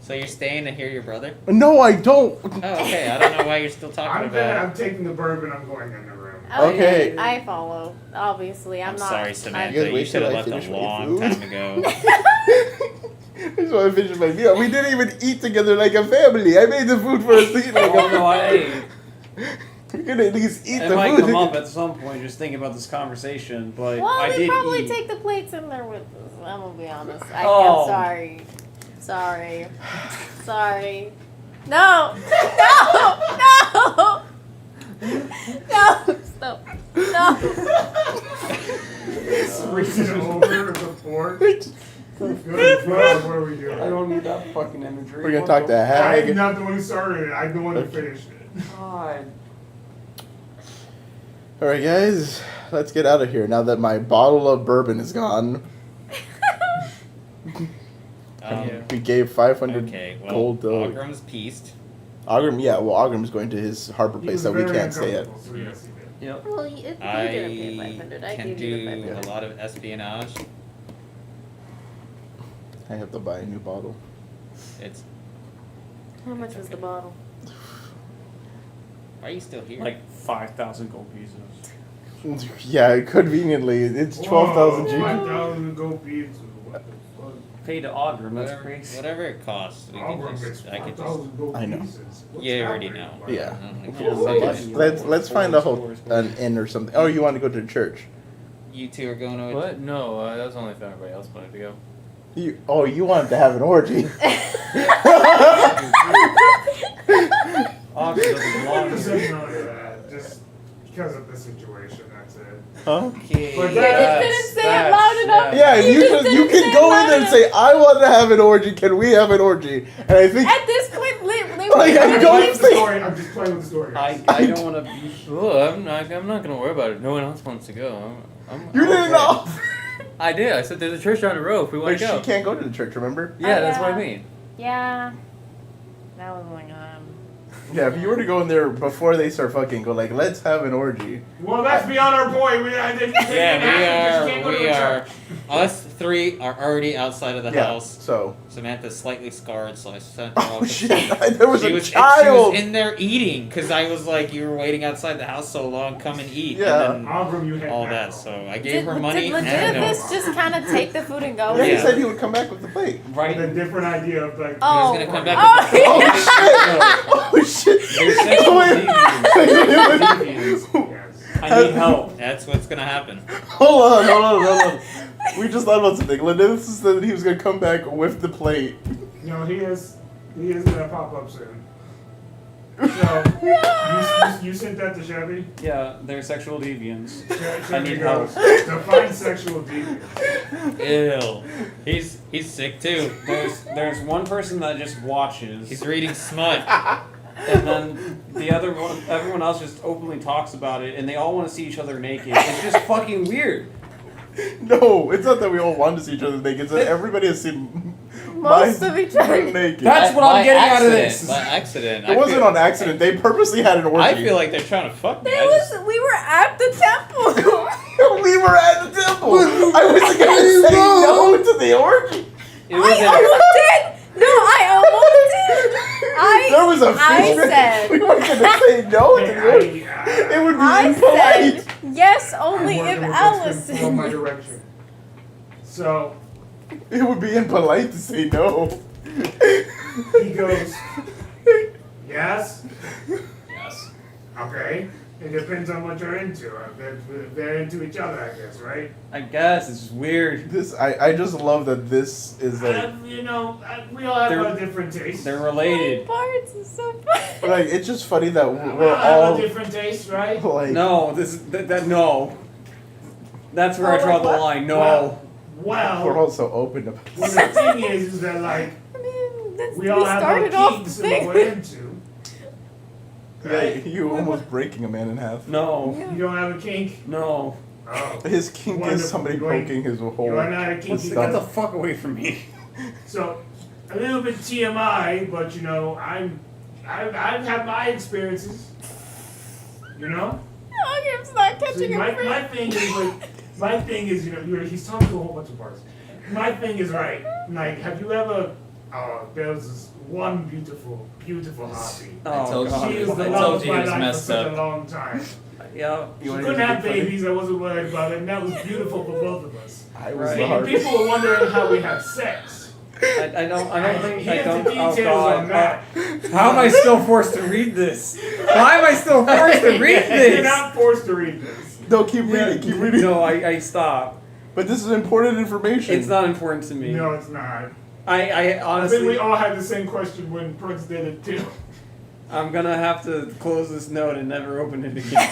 So you're staying to hear your brother? No, I don't. Oh, okay. I don't know why you're still talking I'm about taking the bourbon. I'm going in the room. Okay. I follow. Obviously, I'm I'm not. sorry, You Samantha. guys You wait should till have I left finish a my long food. time ago. I just want to finish my meal. We didn't even eat together like a family. I made the food for us to eat like Oh, a no, I We could at least eat It the might food. come up at some point just thinking about this conversation, but Well, I they did probably eat. take the plates in there with us. I'm gonna be honest. Oh. I'm sorry. Sorry. No! No! Stop. No! Reaching over the fork. Good God, what are we doing? I don't need that fucking imagery. We're gonna What talk the to I'm Hag. not the one who started it. I'm the one who finished it. God. All right, guys, let's get out of here now that my bottle of bourbon is gone. We gave 500 Okay, well, gold to Ogrim's pieced. Ogrim. Yeah, well, Ogrim's going to his harbor He place was that we very can't stay at. uncomfortable, so yes, he did. Yep. Well, you didn't I pay 500. I can gave you the do 500. a lot of espionage. I have to buy a new bottle. It's How much was the bottle? why are you still here? Like 5,000 gold pieces. Yeah, conveniently, it's 12,000 Whoa, G. 5,000 gold pieces. What the fuck? Paid to Ogrim, that's whatever, crazy. whatever it costs. We can Ogrim gets just, I could just. 5,000 gold I know. pieces. What's You already happening? know. Yeah. Okay. Let's find a an inn or something. Oh, you want to go to church? You two are going to. What? No, that was only if everybody else wanted to go. You wanted to have an orgy. Ogrim doesn't belong Just here. ignore that. Just because of the situation, that's it. Huh? Okay. But You that- just didn't say it loud enough. Yeah, You you just just you didn't can say go loud in there and enough. say, "I want to have an orgy. Can we have an orgy?" And I think At this point, they Like, I I'm don't playing with the think- story. I'm just playing with the story. I guys. don't want to be. Oh, I'm not gonna worry about it. No one else wants to go. I'm you didn't okay. know. I did. I said there's a church down the road if we want Like, to go. she can't go to the church. Remember? Yeah, Oh, that's what I yeah. mean. Yeah. That was going on. Yeah. If you were to go in there before they start fucking, go like, "Let's have an orgy." Well, that's beyond our point. We are. Us three are already outside of the Yeah. house. So. Samantha's slightly scarred, so I sent her Oh off to shit! sleep. There was She a was, she child. was in there eating because I was like, "You were waiting outside the house so long. Come and eat." Yeah. And then Ogrim, you had all that. that. So I gave her money. Did and Legitimus just kind of take the food and go? Yeah, he Yeah. said he would come back with the plate. Right. With a different idea of like. Oh. He was gonna come back Oh, with Oh the shit! Oh shit! There's sexual Wait. deviance. Yes. I need help. That's what's gonna happen. Hold on. We just thought about something. Linus said that he was gonna come back with the plate. No, he is gonna pop up soon. So you sent that to Chevy? Yeah, they're sexual deviants. Chevy I need goes, help. define sexual deviance. Ew. He's sick too. There's one person that just watches, He's reading smut. and then the other one, everyone else just openly talks about it, and they all want to see each other naked. It's just fucking weird. No, it's not that we all want to see each other naked. It's that everybody has seen Most my of each other. naked. That's what I'm getting out of this. By accident. It wasn't on accident. They purposely had an orgy. I feel like they're trying to fuck me. We were at the temple. we were at the temple. I wasn't gonna say no to the orgy. It was I almost did. No, I almost did. There was a I feature. said. We weren't gonna say no to the orgy. It would be I impolite. said yes only if Alice Follow my said. direction. So, It would be impolite to say no. He goes, yes? Yes. Okay. It depends on what you're into. They're into each other, I guess, right? I guess it's just weird. I just love that this is like You know, we all have They're- a different taste. They're related. Bards is so fun. like it's just funny that We we're all have all a different taste, right? like No, no. That's where I Oh, draw like the what? line. No. Well, we're all so open about well, the thing is that like I mean, we all have our started off kinks the and what thing. we're into. Yeah, Right? you almost breaking a man in half. No. Yeah. You don't have a kink? No. Oh. His kink Wonderful. is somebody You're- poking his You hole. are not a Get kinky the guy. fuck away from me. So, a little bit TMI, but you know, I've had my experiences. You know? Ogham's not catching See, a my friend. thing is like, my thing is, you know, he's talking to a whole bunch of bars. My thing is right. Like, have you ever? There was this one beautiful hobby. I told God. She is the I love told of you my he was life for messed such up. a long time. Yeah. She You wanna couldn't hear have something funny? babies. I wasn't worried about it, and that was beautiful for both of us. I was Right. the And hard. people were wondering how we had sex. I don't think. Here's I don't. the Oh details on God. that. How am I still forced to read this? Why am I still forced to read You're this? not forced to read this. No, keep reading, keep reading. No, I stop. But this is important information. It's not important to me. No, it's not. I I think we honestly, all had the same question when Prince did it too. I'm gonna have to close this note and never open it again.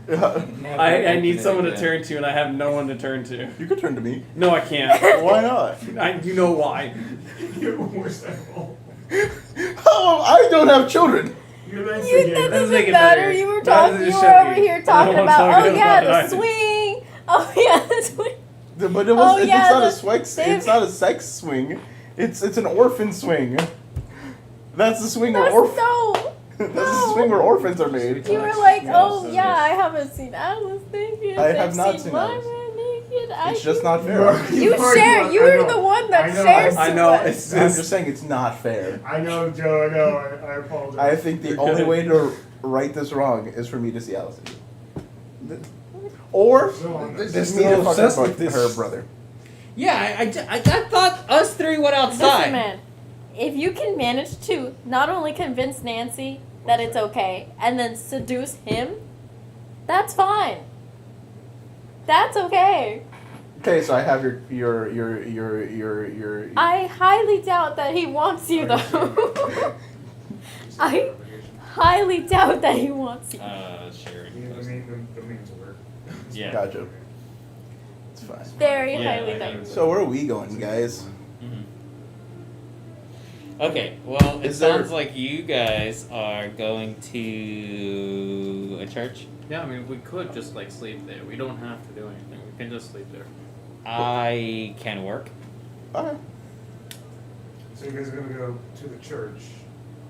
Yeah. I need someone to turn to, and I have no one to turn to. You could turn to me. No, I can't. Why not? You know why? You're the worst at all. Oh, I don't have children. You're the That instigator. doesn't make doesn't it matter. better. You were That talking. doesn't You show were over you. here I talking don't about. wanna Oh talk yeah, about the it. swing. Oh yeah, the swing. But it was, Oh, it's yeah, not a the- swing. they've- It's not a sex swing. It's an orphan swing. That's the swing where That's orphans. no. That's the swing where orphans are made. You were like, Yeah, oh so yeah, this- I haven't seen Alice naked. I have I've not seen my Alice. man naked. It's just not fair. You already share. won. You I were know. the one that I know. shares. I so know. much. It's I'm just. just saying it's not fair. I know, Joe. I know. I apologize. I think the You're only good. way to right this wrong is for me to see Alice. Or So on this. They're me still to fuck obsessed her, with this. her brother. Yeah, I thought us three went outside. Listen, man. If you can manage to not only convince Nancy that it's okay, and then seduce him, that's fine. That's okay. Okay, so I have your I highly doubt that he wants you, though. I highly doubt that he wants you. Sure. Yeah, the means work. Yeah. Gotcha. It's fine. Very Yeah, highly I doubt. know. So where are we going, guys? Mhm. Okay, well, it Is there- sounds like you guys are going to a church. Yeah, I mean, we could just like sleep there. We don't have to do anything. We can just sleep there. I can work. Okay. So you guys are gonna go to the church.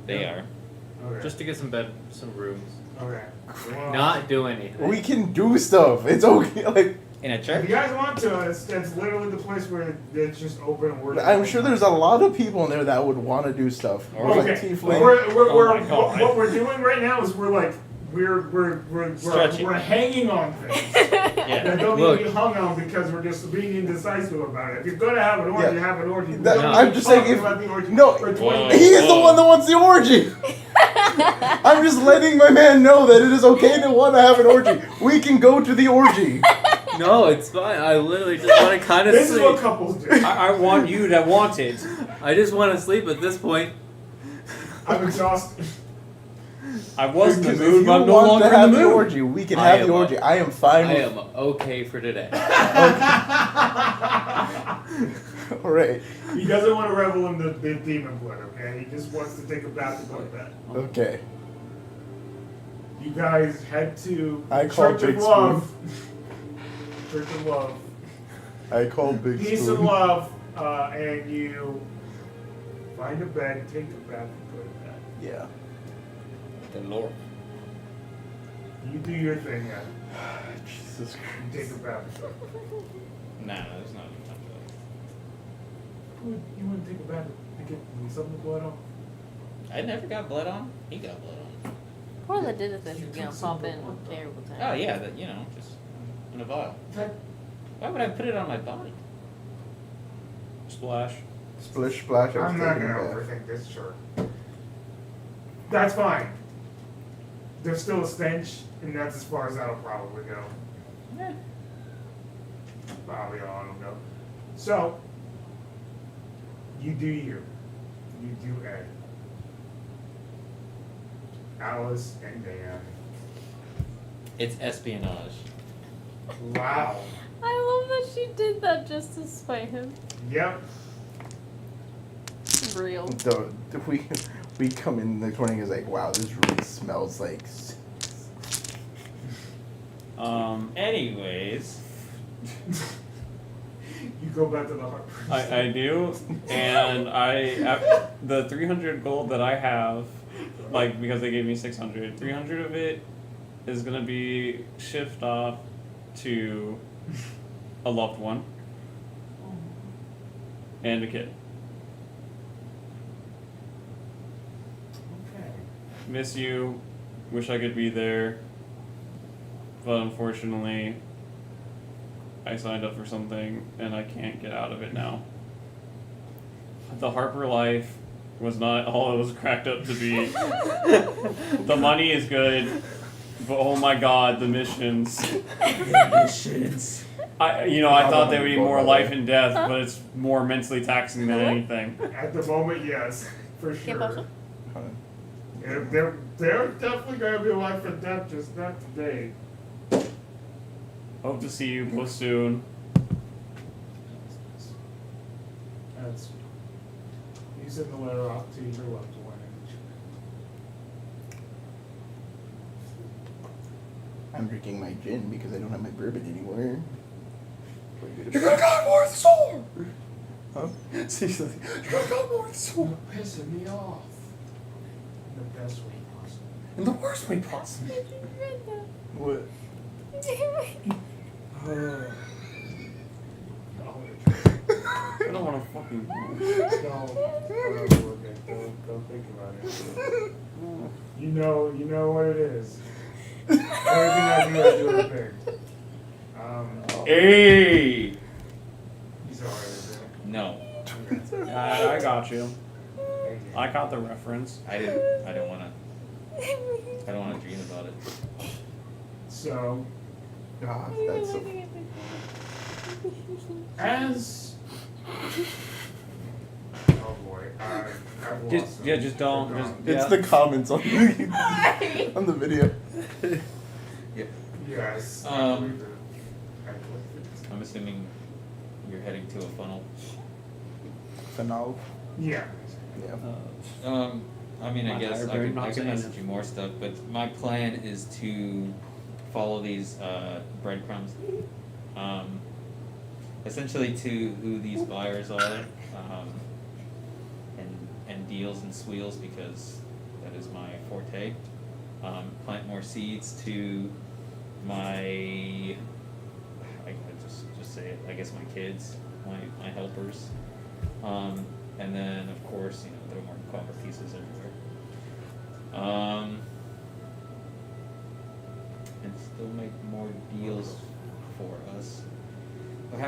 They are. Okay. Just to get some bed, some rooms. Okay. Well, Not do anything. We can do stuff. It's okay. Like In a If church? you guys want to, it's literally the place where it's just open and working. I'm sure there's a lot of people in there that would want to do stuff. Or like Okay. tiefling. Oh my God. What we're doing right now is we're Stretching. hanging on things Yeah. that don't Look. need to be hung on because we're just being indecisive about it. If you're gonna have an orgy, Yeah. you have an orgy. That- We don't I'm need just to saying talk if- about the orgy no, for 20 Whoa. minutes. He is the one that wants the orgy. I'm just letting my man know that it is okay to want to have an orgy. We can go to the orgy. No, it's fine. I literally just want to kind of This is sleep. what couples do. I want you to want it. I just want to sleep at this point. I'm exhausted. I was in the Because mood, if but I'm you no want longer to have in the the mood. orgy, we can I have am the a- orgy. I am fine I with am okay for today. All right. He doesn't want to revel in the demon blood, okay? He just wants to take a bath and go to bed. Okay. You guys head to I call Church Big of Love. Church of Love. I call Big Peace Spoon. and love, and you find a bed, take a bath, and go to bed. Yeah. The Lord. You do your thing, yeah. Jesus You Christ. take a bath. Nah, there's not enough time for You want to take a bath to get something to blood off? that. I never got blood on. He got blood on. Corla did it this, pop in terrible time. Oh yeah, just in a vial. That, Why would I put it on my body? splash. Splish splash. I was I'm not thinking gonna of that. overthink this, sure. That's fine. There's still a stench, and that's as far as that'll probably go. Probably all it'll go. So, you do you. You do Ed. Alice and Dan. It's espionage. Wow. I love that she did that just to spite him. Yep. Real. We come in the morning is like, wow, this really smells like. Anyways, You go back to the heart. I do, and the 300 gold that I have, like, because they gave me 600, 300 of it is gonna be shift off to a loved one and a kid. Okay. Miss you, wish I could be there, but unfortunately, I signed up for something and I can't get out of it now. The Harper life was not all it was cracked up to be. The money is good, but oh my god, the missions. Missions. I thought they would be more life and death, but it's more mentally taxing than anything. At the moment, yes, for ¿Qué sure. pasó? Yeah, they're definitely gonna be life and death, just not today. Hope to see you both soon. That's you send the letter off to your loved one. I'm drinking my gin because I don't have my bourbon anymore. You're gonna go more with the sword! Huh? Seriously, you're gonna go more with the sword! You're pissing me off. In the best way possible. In the worst way possible. What? I don't want to fucking. Don't think about it. You know what it is. Everything I do it big. Hey! He's alright with it. No, I got you. Thank you. I got the reference. I don't wanna dream about it. So, Ah, that's so. as oh boy, I've lost it. Just don't. They're Just, gone. It's yeah. the comments on the, on the video. Yes. Um, I'm assuming you're heading to a funnel. Finale. Yeah. Yeah. I mean, I My guess higher I brain can knocks it in. message you more stuff, but my plan is to follow these breadcrumbs, essentially to who these buyers are, and deals and squeals, because that is my forte. Plant more seeds to my, I just say it, I guess my kids, my helpers, and then of course, throw more copper pieces everywhere. And still make more deals for us.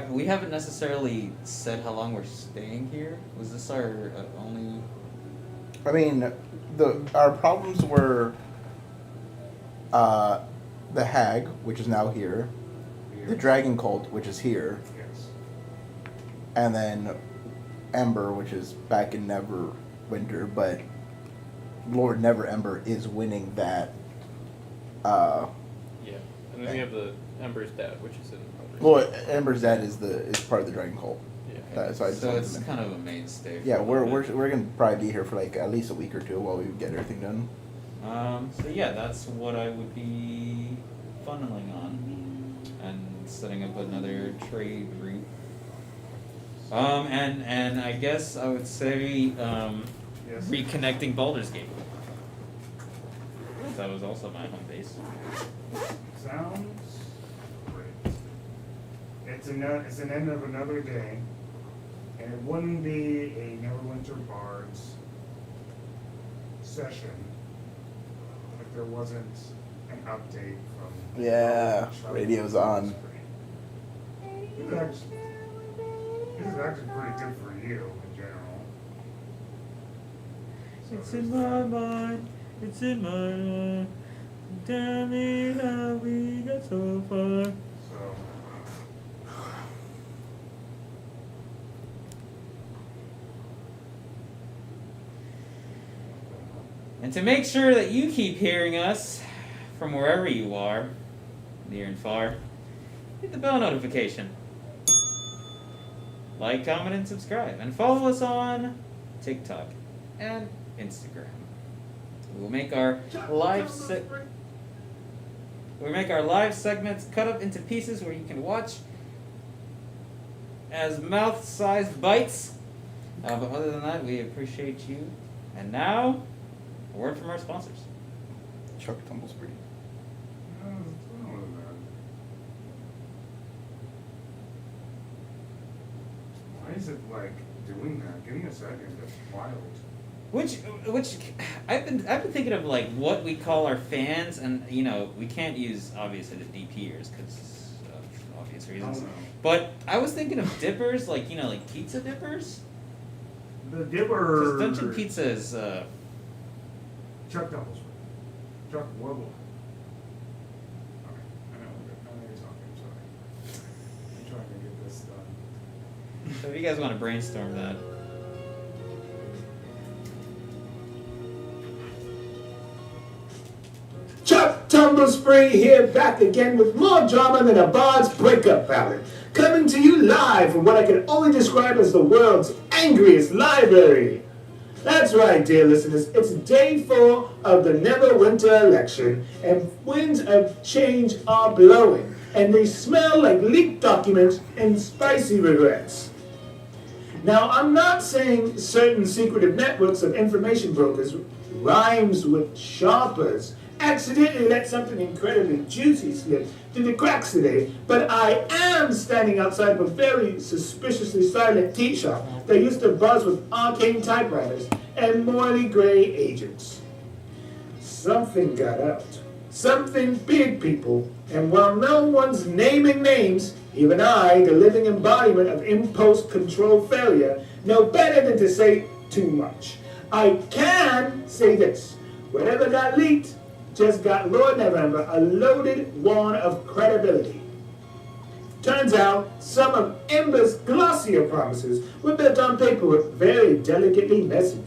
We haven't necessarily said how long we're staying here. Was this our only? I mean, our problems were the hag, which is now here, the dragon cult, which is here, Yes. and then Ember, which is back in Neverwinter, but Lord Never Ember is winning that. Yeah. And then we have the Ember's dad, which is in Elder's. Well, Ember's dad is part of the dragon cult. Yeah. So I just So wanted it's to mention. kind of a mainstay. Yeah, for a we're little gonna probably be here for like at least a week or two while we get everything done. bit. So yeah, that's what I would be funneling on, and setting up another trade route. And I guess I would say Yes. reconnecting Baldur's Gate. That was also my home base. Sounds great. It's an end of another day, and it wouldn't be a Neverwinter Bards session if there wasn't an update from. Yeah, radio's on. This is actually pretty good for you in general. So It's there's in that. my mind. It's in my mind. Tell me how we got so far. So. And to make sure that you keep hearing us from wherever you are, near and far, hit the bell notification. Like, comment, and subscribe. And follow us on TikTok and Instagram. We will make our live segments cut up into pieces where you can watch as mouth-sized bites. But other than that, we appreciate you. And now, a word from our sponsors. Chuck Tumblesbury. Why is it like doing that? Give me a second. That's wild. Which I've been thinking of like what we call our fans, and you know we can't use obviously the DPers because of obvious reasons. Oh, no. But I was thinking of dippers, like you know, like pizza dippers. The dipper. Because Dungeon Pizza is Chuck Tumblesbury. Chuck Wobble. Okay, I know you're talking. I'm sorry. I'm trying to get this done. So if you guys want to brainstorm that. Chuck Tumblesbury here, back again with more drama than a Bards breakup ballad. Coming to you live from what I can only describe as the world's angriest library. That's right, dear listeners, it's day 4 of the Neverwinter election, and winds of change are blowing, and they smell like leaked documents and spicy regrets. Now, I'm not saying certain secretive networks of information brokers rhymes with sharpers accidentally let something incredibly juicy slip through the cracks today, but I am standing outside of a very suspiciously silent tea shop that used to buzz with arcane typewriters and morally gray agents. Something got out. Something big, people. And while no one's naming names, even I, the living embodiment of impulse control failure, know better than to say too much. I can say this. Whatever got leaked just got Lord Neverwinter a loaded wand of credibility. Turns out some of Ember's glossier promises were built on paper with very delicately messy,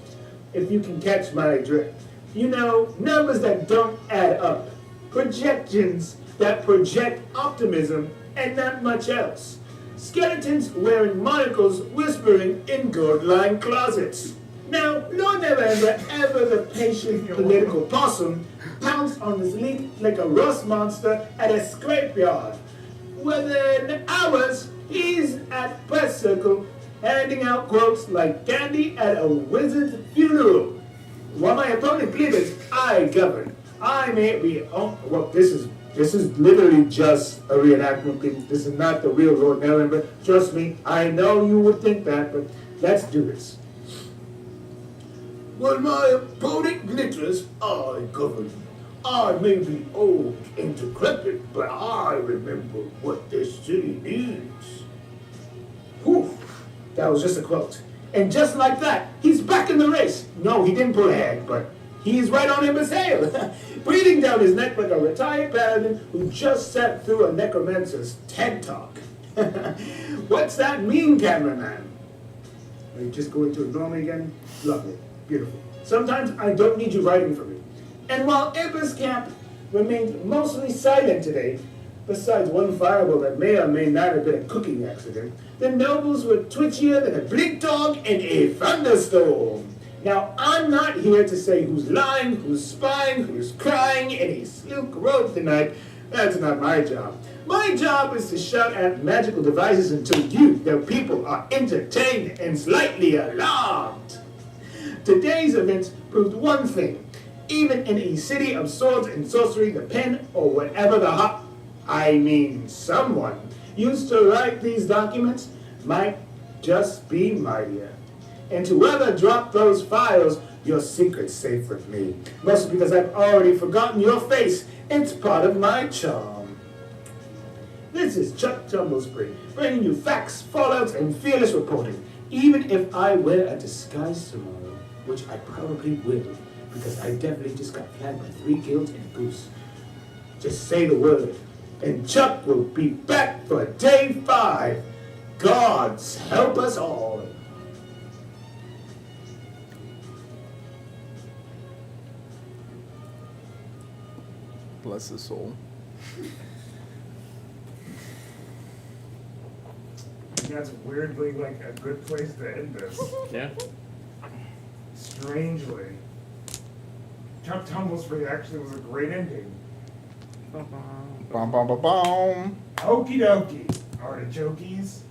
if you can catch my drift. You know, numbers that don't add up. Projections that project optimism and not much else. Skeletons wearing monocles whispering in gold-lined closets. Now, Lord Neverwinter, ever the patient political possum, pounced on this leak like a rust monster at a scrapyard. Within hours, he's at press circle, handing out quotes like candy at a wizard's funeral. While my opponent glitters, I govern. I may be, well, this is literally just a reenactment, please. This is not the real Lord Neverwinter. Trust me, I know you would think that, but let's do this. While my opponent glitters, I govern. I may be old and decrepit, but I remember what this city needs. Whew, that was just a quote. And just like that, he's back in the race. No, he didn't pull ahead, but he's right on Ember's tail. Breathing down his neck like a retired paladin who just sat through a necromancer's TED Talk. What's that mean, cameraman? Are you just going to ignore me again? Lovely. Beautiful. Sometimes I don't need you writing for me. And while Ember's camp remained mostly silent today, besides one fireball that may or may not have been a cooking accident, the nobles were twitchier than a big dog in a thunderstorm. Now, I'm not here to say who's lying, who's spying, who's crying in a silk robe tonight. That's not my job. My job is to shout at magical devices until you, the people, are entertained and slightly alarmed. Today's events proved one thing. Even in a city of swords and sorcery, the pen, or whatever someone used to write these documents might just be mightier. And whoever dropped those files, your secret's safe with me. Mostly because I've already forgotten your face. It's part of my charm. This is Chuck Tumblesbury, bringing you facts, fallouts, and fearless reporting. Even if I wear a disguise tomorrow, which I probably will, because I definitely just got flagged by 3 guilds and a goose. Just say the word, and Chuck will be back for day 5. Gods help us all. Bless his soul. That's weirdly like a good place to end this. Yeah. Strangely. Chuck Tumblesbury actually was a great ending. Bom, bom, bom, bom. Okie dokie. Artichokies.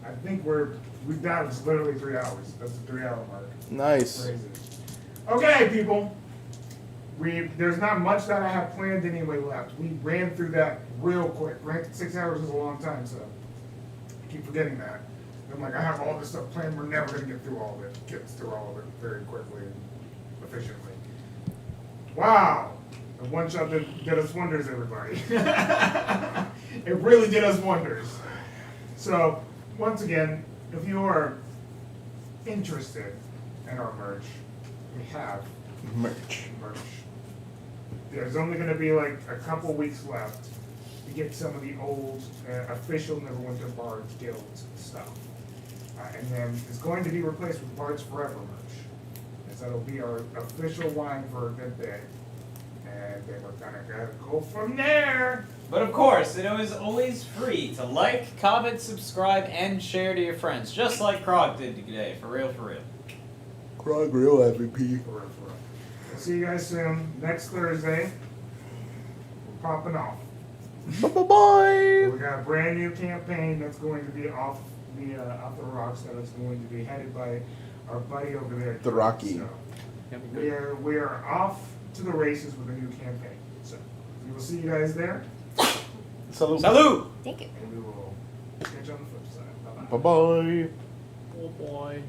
I think we've done it's literally 3 hours. That's the 3-hour mark. Nice. Crazy. Okay, people. There's not much that I have planned anyway left. We ran through that real quick. Right? 6 hours is a long time, so I keep forgetting that. I'm like, I have all this stuff planned. We're never gonna get through all of it. Get through all of it very quickly and efficiently. Wow. The one shot did us wonders, everybody. It really did us wonders. So, once again, if you are interested in our merch, we have Merch. merch. There's only going to be like a couple weeks left to get some of the old official Neverwinter Bards Guild stuff. And then it's going to be replaced with Bards Forever merch. And so it'll be our official line for a good bit. And then we're kind of going to go from there. But of course, it is always free to like, comment, subscribe, and share to your friends, just like Krog did today. For real, for real. Krog real MVP. For real. We'll see you guys soon. Next Thursday, we're popping off. Bye-bye. We got a brand new campaign that's going to be off the rocks. That is going to be headed by our buddy over there, The Rocky. So we are off to the races with a new campaign. So we will see you guys there, Salute. Salute! Thank you. and we will catch you on the flip side. Bye bye. Bye-bye. Oh boy.